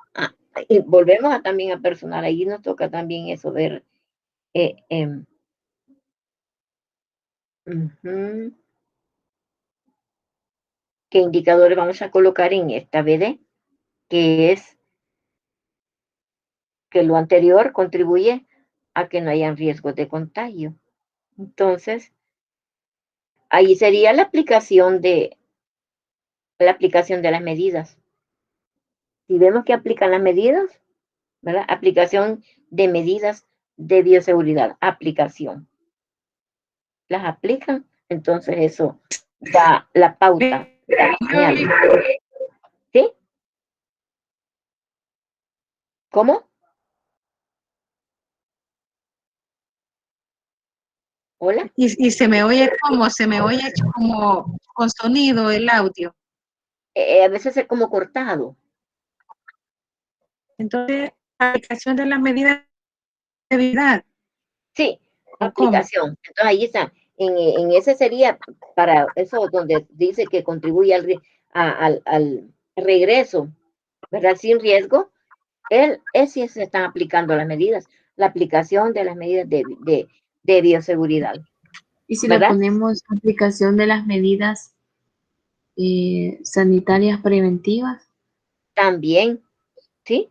y volvemos también a personal, ahí nos toca también eso, ver, eh, em, ujú, qué indicadores vamos a colocar en esta BD, que es que lo anterior contribuye a que no hayan riesgos de contagio. Entonces, ahí sería la aplicación de las medidas. Si vemos que aplican las medidas, ¿verdad? Aplicación de medidas de bioseguridad, aplicación. Las aplican, entonces eso da la pauta, da la señal. ¿Sí? ¿Cómo? ¿Hola? Y se me oye como con sonido el audio. A veces es como cortado. Entonces, aplicación de las medidas de seguridad, Sí, ¿o cómo? aplicación. Entonces ahí está. En ese sería para eso donde dice que contribuye al regreso, ¿verdad? Sin riesgo. Es si se están aplicando las medidas, la aplicación de las medidas de bioseguridad, Y si le ¿verdad? ponemos aplicación de las medidas sanitarias preventivas, También, ¿sí?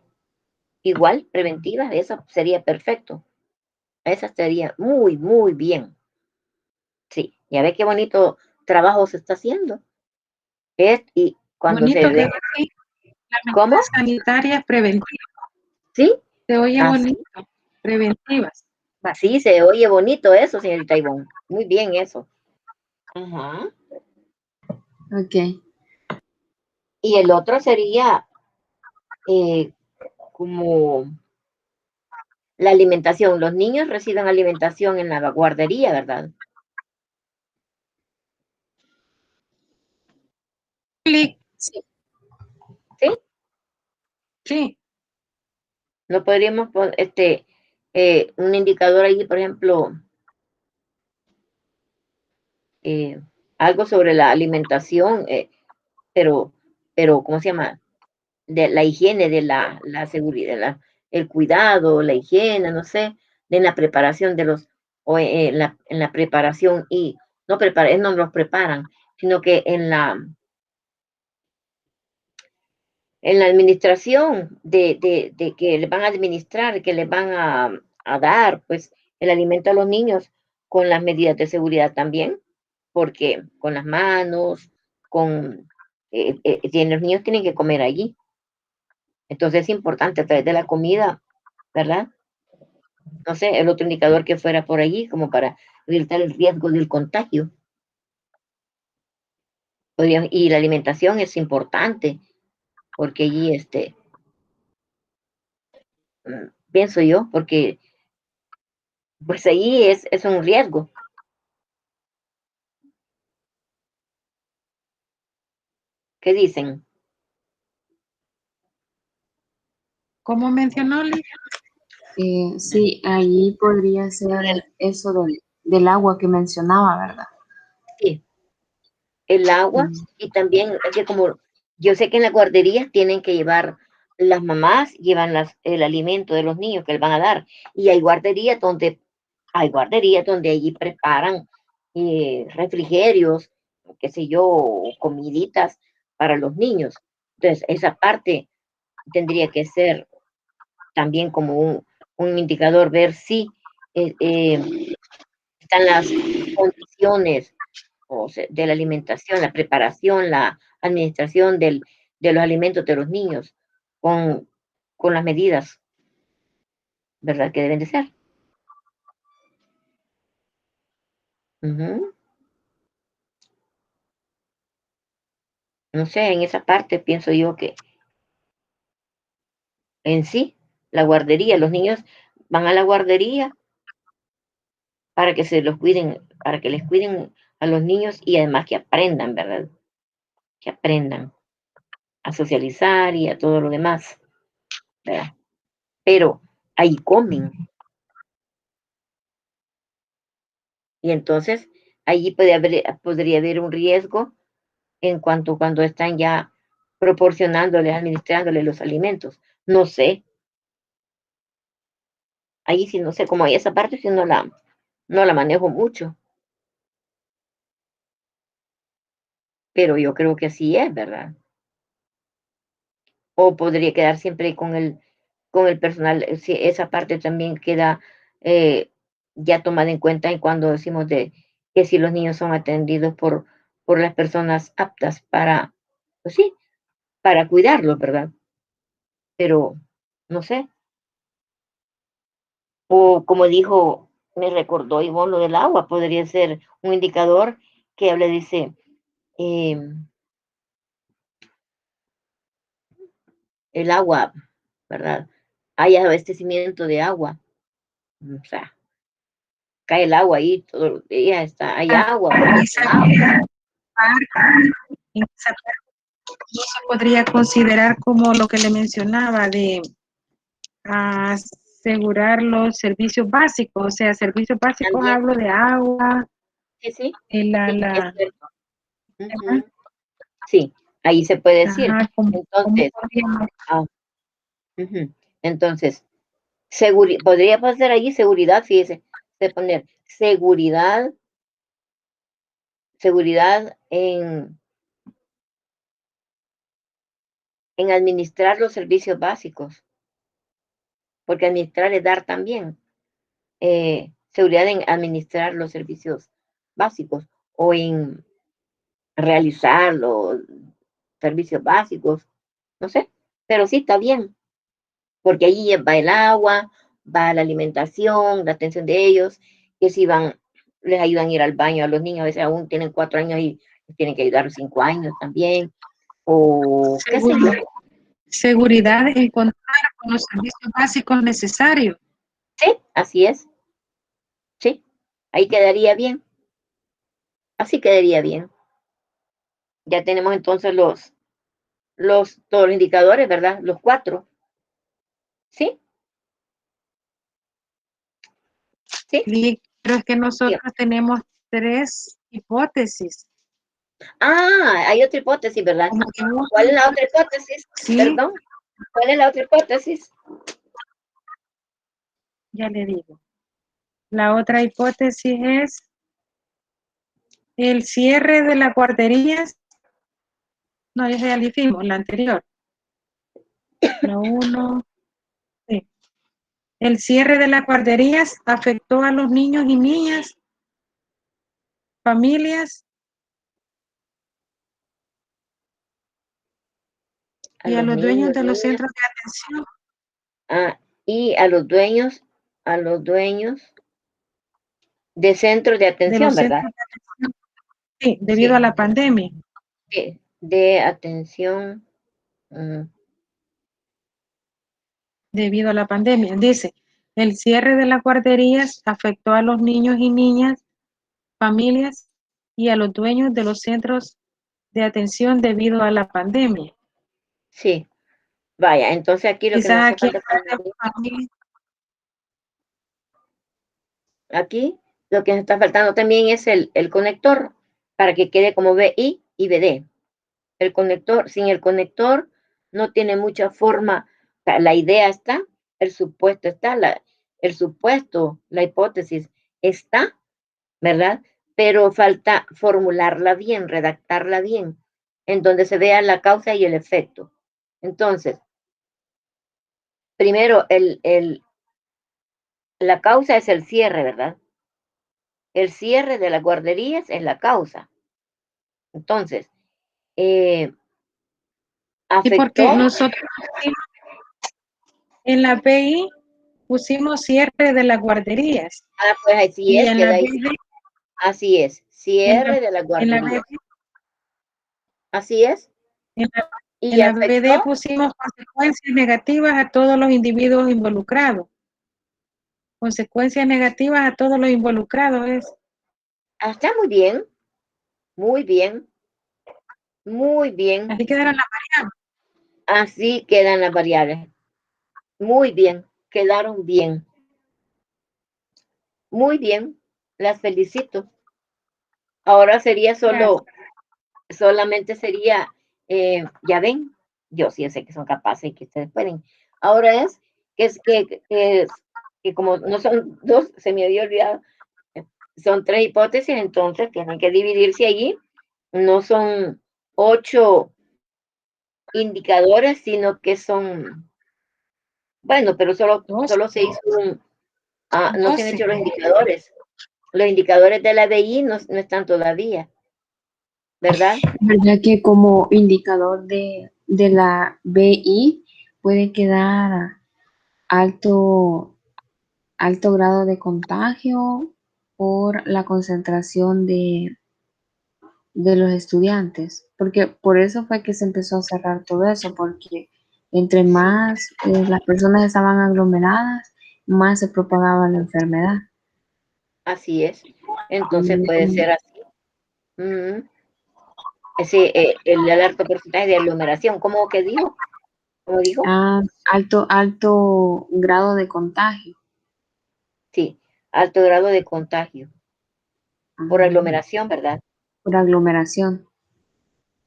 Igual, preventivas, eso sería perfecto. Esa sería muy, muy bien. Sí, ya ve qué bonito trabajo se está haciendo. Y cuando se Bonito que ve, sí, las ¿cómo? medidas sanitarias preventivas. Sí, Se oye así, bonito, preventivas. Va. sí, se oye bonito eso, señorita Ivonne. Muy bien eso. Ajá. ok. Y el otro sería eh, como la alimentación. Los niños reciben alimentación en la guardería, ¿verdad? Sí, Sí. Sí, No podríamos poner un indicador ahí, por ejemplo, eh, algo sobre la alimentación, pero, ¿cómo se llama? De la higiene, de la seguridad, el cuidado, la higiene, no sé, de la preparación de o en la preparación y no los preparan, sino que en la administración de que les van a administrar, que les van a dar, pues, el alimento a los niños con las medidas de seguridad también, porque con las manos, los niños tienen que comer allí. Entonces es importante a través de la comida, ¿verdad? No sé, el otro indicador que fuera por allí, como para evitar el riesgo del contagio. Y la alimentación es importante, porque allí, pienso yo, porque pues allí es un riesgo. ¿Qué dicen? ¿Cómo mencionó, Liz? Sí, ahí podría ser eso del agua que mencionaba, ¿verdad? Sí, el agua y también es que como yo sé que en las guarderías tienen que llevar, las mamás llevan el alimento de los niños que les van a dar y hay guarderías donde allí preparan refrigerios, qué sé yo, comiditas para los niños. Entonces, esa parte tendría que ser también como un indicador, ver si están las condiciones de la alimentación, la preparación, la administración de los alimentos de los niños con, con las medidas, ¿verdad? Que deben de ser. Ujú. No sé, en esa parte pienso yo que en sí, la guardería, los niños van a la guardería para que se los cuiden, para que les cuiden a los niños y además que aprendan, ¿verdad? Que aprendan a socializar y a todo lo demás, ¿verdad? Pero ahí comen y entonces allí podría haber un riesgo en cuanto cuando están ya proporcionándoles, administrándoles los alimentos. No sé, ahí sí no sé, como esa parte sí no la manejo mucho, pero yo creo que así es, ¿verdad? O podría quedar siempre con el personal, si esa parte también queda eh, ya tomada en cuenta en cuando decimos de que si los niños son atendidos por las personas aptas para, pues sí, para cuidarlos, ¿verdad? Pero no sé, o como dijo, me recordó Ivonne lo del agua, podría ser un indicador que hable, dice, el agua, ¿verdad? Hay abastecimiento de agua, o sea, cae el agua ahí, todo los días hay agua, En esa parte no se podría considerar como lo que le mencionaba de asegurar los servicios básicos, o sea, servicios básicos también, hablo de agua, sí, sí, la, sí, es la, cierto. Sí, ahí se puede decir. ajá, ¿cómo Entonces, podríamos? ah, ujú. Entonces, podría pasar allí seguridad, fíjese, de poner seguridad en administrar los servicios básicos, porque administrar es dar también. Seguridad en administrar los servicios básicos o en realizar los servicios básicos, no sé, pero sí está bien, porque allí va el agua, va la alimentación, la atención de ellos, que si van, les ayudan a ir al baño a los niños, a veces aún tienen 4 años y tienen que ayudar a los 5 años también, o qué sé yo. Seguridad en contar con los servicios básicos necesarios. Sí, así es, sí, ahí quedaría bien, así quedaría bien. Ya tenemos entonces todos los indicadores, ¿verdad? Los 4, ¿sí? ¿Sí? Sí, pero es que Sí. nosotros tenemos 3 hipótesis. Ah, hay otra hipótesis, ¿verdad? Como que ¿Cuál es la otra hipótesis? sí, Perdón, ¿cuál es la otra hipótesis? ya le digo. La otra hipótesis es el cierre de las guarderías. No, ya le dijimos, la anterior. La 1. Sí. El cierre de las guarderías afectó a los niños y niñas, familias y a los dueños de los centros de atención. Y a los dueños de centros de atención, ¿verdad? Sí, debido a la pandemia. De atención. Debido a la pandemia. Dice, el cierre de las guarderías afectó a los niños y niñas, familias y a los dueños de los centros de atención debido a la pandemia. Sí. Vaya, entonces aquí lo Quizás que nos aquí, aquí lo que nos está faltando también es el conector para que quede como BI y BD. El conector, sin el conector no tiene mucha forma. O sea, la idea está, el supuesto está, el supuesto, la hipótesis está, ¿verdad? Pero falta formularla bien, redactarla bien, en donde se vea la causa y el efecto. Entonces, primero, la causa es el cierre, ¿verdad? El cierre de las guarderías es la causa. Entonces, y porque afectó. nosotros en la PI pusimos cierre de las guarderías. Pues así y es, en queda la ahí. BD, Así es, cierre de la guardería. Así es. En la BD pusimos consecuencias negativas a todos los individuos involucrados. Consecuencias negativas a todos los involucrados es. Está muy bien. Muy bien. Muy bien. Así quedaron las variables. Así quedan las variables. Muy bien. Quedaron bien. Muy bien. Las felicito. Ahora sería solamente sería, ya ven, yo sí sé que son capaces y que ustedes pueden. Ahora que como no son dos, se me había olvidado, son tres hipótesis, entonces tienen que dividirse allí. No son 8 indicadores, sino que son, bueno, pero solo se hizo no se han hecho los indicadores. Los indicadores de la BI no están todavía, ¿verdad? ¿Verdad que como indicador de la BI puede quedar alto grado de contagio por la concentración de los estudiantes? Porque por eso fue que se empezó a cerrar todo eso, porque entre más las personas estaban aglomeradas, más se propagaba la enfermedad. Así es. Entonces puede ser así. El alto porcentaje de aglomeración, ¿cómo que dijo? ¿Cómo dijo? Alto grado de contagio. Sí, alto grado de contagio. Por aglomeración, ¿verdad? Por aglomeración.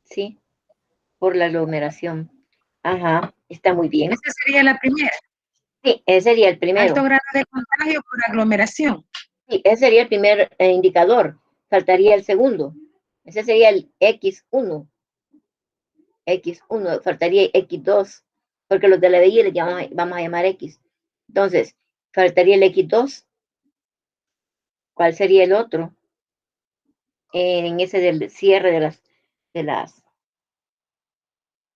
Sí, por la aglomeración. Ajá, está muy bien. Esa sería la primera. Sí, ese sería el primero. Alto grado de contagio por aglomeración. Sí, ese sería el primer indicador. Faltaría el segundo. Ese sería el X1. X1, faltaría X2, porque los de la BI le vamos a llamar X. Entonces, faltaría el X2. ¿Cuál sería el otro? En ese del cierre de las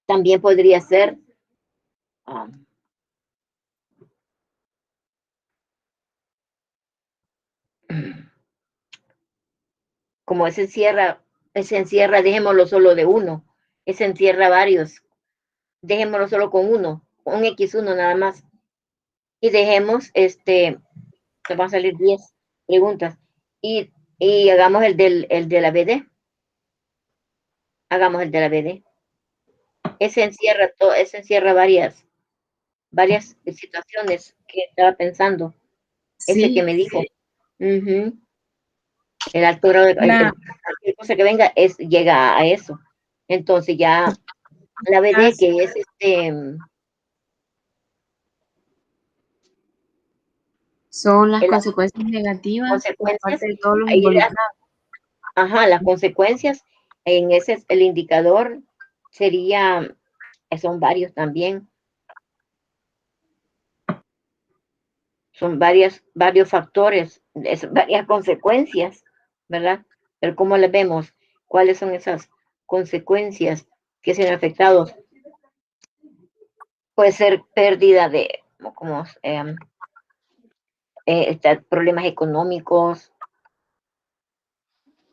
también podría ser como ese encierra, dejémoslo solo de uno, ese encierra varios, dejémoslo solo con uno, un X1 nada más, y dejemos, te van a salir 10 preguntas, y hagamos el de la BD, hagamos el de la BD, ese encierra varias situaciones que estaba pensando, ese que me dijo. El alto grado de cualquier cosa que venga llega a eso. Entonces ya la BD que es son las consecuencias negativas por parte de todos los involucrados. Ajá, las consecuencias en ese el indicador sería, son varios también. son varios factores, varias consecuencias, ¿verdad? Pero ¿cómo les vemos? ¿Cuáles son esas consecuencias que se han afectado? Puede ser pérdida de, como,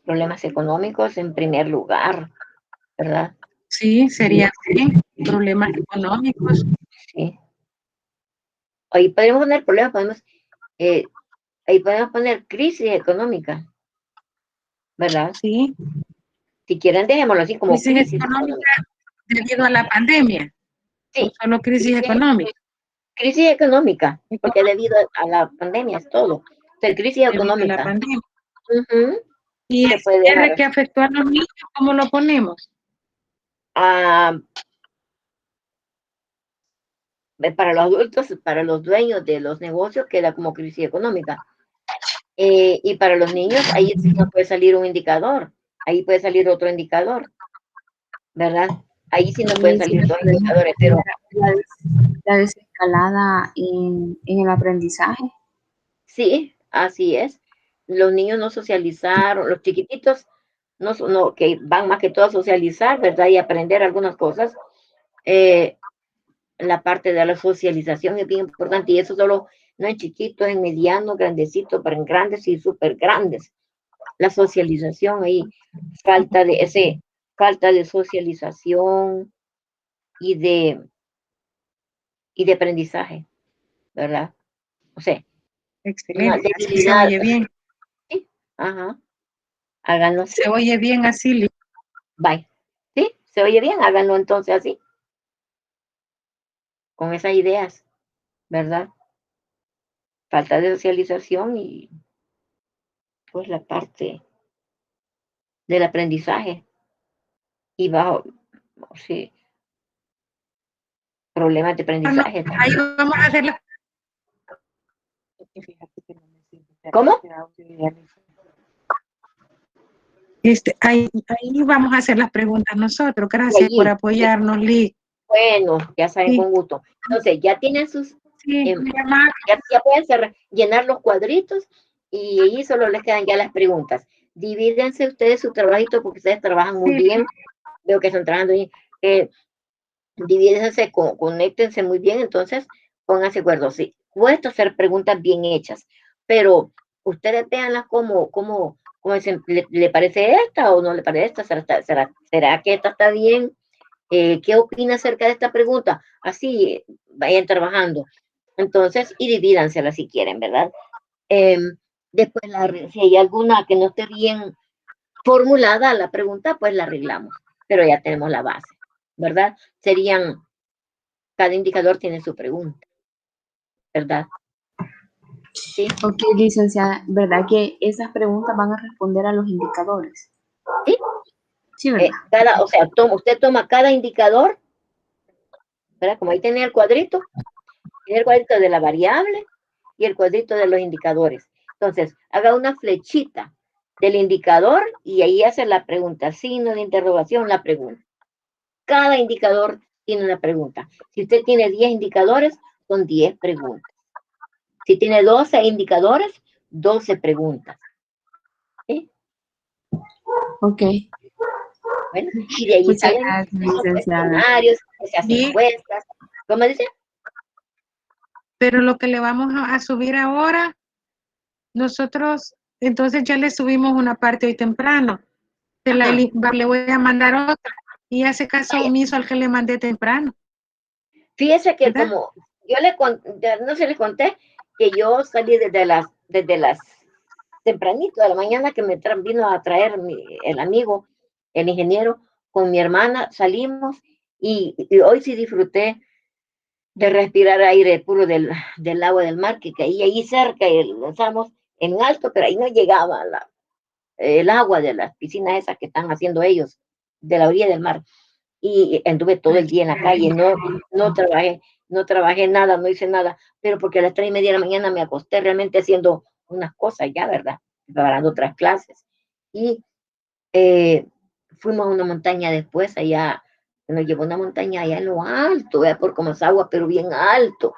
problemas económicos en primer lugar, ¿verdad? Sí, sería bien. Problemas económicos. Sí. Ahí podemos poner problemas, ahí podemos poner crisis económica, ¿verdad? Sí, Si quieren, dejémoslo así como crisis crisis económica económica. debido a la pandemia. O Sí, solo crisis económica. crisis económica, porque debido a la pandemia es todo. O sea, crisis Debido a la económica. pandemia. Uh-huh. Y el Se puede cierre dejar que afectó a los niños, ¿cómo lo ponemos? Para los adultos, para los dueños de los negocios, queda como crisis económica. Y para los niños, ahí sí no puede salir un indicador, ahí puede salir otro indicador, ¿verdad? Ahí sí no pueden Sí, sí, salir dos indicadores, pero la desescalada en el aprendizaje. sí, así es. Los niños no socializaron, los chiquititos no, que van más que todo a socializar, ¿verdad? Y aprender algunas cosas. La parte de la socialización es bien importante y eso solo no en chiquitos, en medianos, grandecitos, pero en grandes y súper grandes. La socialización ahí, falta de socialización y de aprendizaje, ¿verdad? O sea, una Excelente, así se debilidad. oye bien. ¿Sí? Ajá. Háganlo así. Se oye bien así. Bye. ¿Sí? ¿Se oye bien? Háganlo entonces así, con esas ideas, ¿verdad? Falta de socialización y pues la parte del aprendizaje y bajo, sí, problemas de Bueno, aprendizaje ahí también. vamos a hacer ¿Cómo? ahí vamos a hacer las preguntas nosotros. Y Gracias por allí, apoyarnos, Liz. bueno, ya saben, Sí, con gusto. Entonces, ya tienen sus, sí, eh, muy amable. ya pueden llenar los cuadritos y allí solo les quedan ya las preguntas. Divídense ustedes su trabajito porque ustedes trabajan muy Sí, bien. Veo que están trabajando bien. Divídense, conéctense muy bien, entonces pónganse de acuerdo. Sí, cuesta hacer preguntas bien hechas, pero ustedes véanlas como dicen, ¿le parece esta o no le parece esta? ¿Será que esta está bien? ¿Qué opina acerca de esta pregunta? Así vayan trabajando. Entonces, y divídansela si quieren, ¿verdad? Eh, Después, si hay alguna que no esté bien formulada la pregunta, pues la arreglamos, pero ya tenemos la base, ¿verdad? Cada indicador tiene su pregunta, ¿verdad? Sí, Ok, licenciada, ¿verdad que esas preguntas van a responder a los indicadores? sí. Sí, ¿verdad? O sea, usted toma cada indicador, ¿verdad? Como ahí tiene el cuadrito de la variable y el cuadrito de los indicadores. Entonces, haga una flechita del indicador y ahí hace la pregunta, signo de interrogación, la pregunta. Cada indicador tiene una pregunta. Si usted tiene 10 indicadores, son 10 preguntas. Si tiene 12 indicadores, 12 preguntas. ¿Sí? Ok, Bueno, y de allí muchas salen gracias, esos licenciada. cuestionarios, se hacen sí, encuestas. ¿Cómo dice? pero lo que le vamos a subir ahora, nosotros, entonces ya le subimos una parte hoy temprano. Le voy a mandar otra y hace caso Vaya, omiso al que le mandé temprano, fíjese que ¿verdad? como no se les conté que yo salí desde las tempranito de la mañana que vino a traer el amigo, el ingeniero, con mi hermana, salimos y hoy sí disfruté de respirar aire puro del agua del mar, que caía ahí cerca y lanzamos en alto, pero ahí no llegaba el agua de las piscinas esas que están haciendo ellos, de la orilla del mar. Y anduve todo el día en la calle, no trabajé nada, no hice nada, pero porque a las 3:30 de la mañana me acosté realmente haciendo unas cosas ya, ¿verdad? Preparando otras clases. Y fuimos a una montaña después, allá, nos llevó a una montaña allá en lo alto, vea, por como es agua, pero bien alto.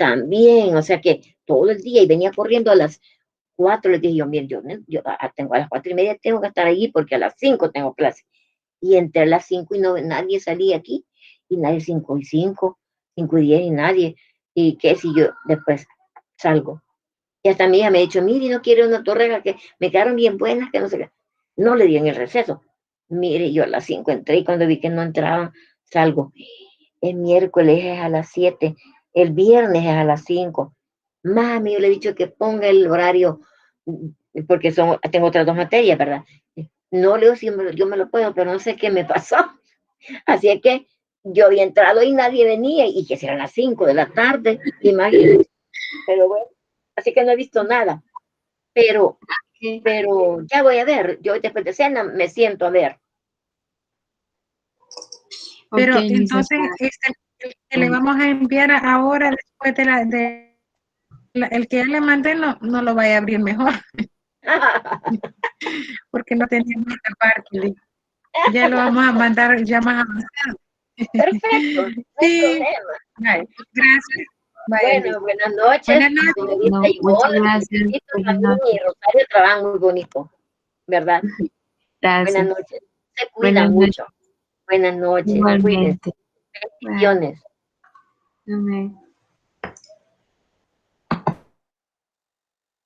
también, o sea que todo el día, y venía corriendo a las 4, les dije yo, miren, yo tengo a las 4:30 tengo que estar allí porque a las 5 tengo clase. Y entre las 5 y no, nadie salía aquí, y nadie 5:05, 5:10 y nadie. Y qué si yo después salgo. Y hasta mi hija me ha dicho, mire, no quiere una torrega que me quedaron bien buenas, que no sé qué. No le di en el receso. Mire, yo a las 5 entré y cuando vi que no entraban, salgo. El miércoles es a las 7, el viernes es a las 5. Mami, yo le he dicho que ponga el horario, porque tengo otras 2 materias, ¿verdad? No leo si yo me lo puedo, pero no sé qué me pasó. Así es que yo había entrado y nadie venía, y que eran las 5 de la tarde, imagínense. Pero bueno, así que no he visto nada. Pero ya voy a ver, yo después de cena me siento a ver. Pero Ok, entonces, licenciada. el que le vamos a enviar ahora, después el que ya le mandé, no lo vaya a abrir mejor, porque no tenemos esta parte. Ya lo vamos a mandar ya más avanzado. Perfecto, no hay Sí, problema. vale, gracias. Vaya, Bueno, buenas noches. buenas noches. Señorita No, muchas Ivonne, gracias. felicito Buenas también, y noches. Rosario trabajan muy bonito, ¿verdad? Buenas Gracias. noches. Se Buenas cuidan noches. mucho. Buenas noches. Cuídense. Igualmente. Bye. Bendiciones. Amén.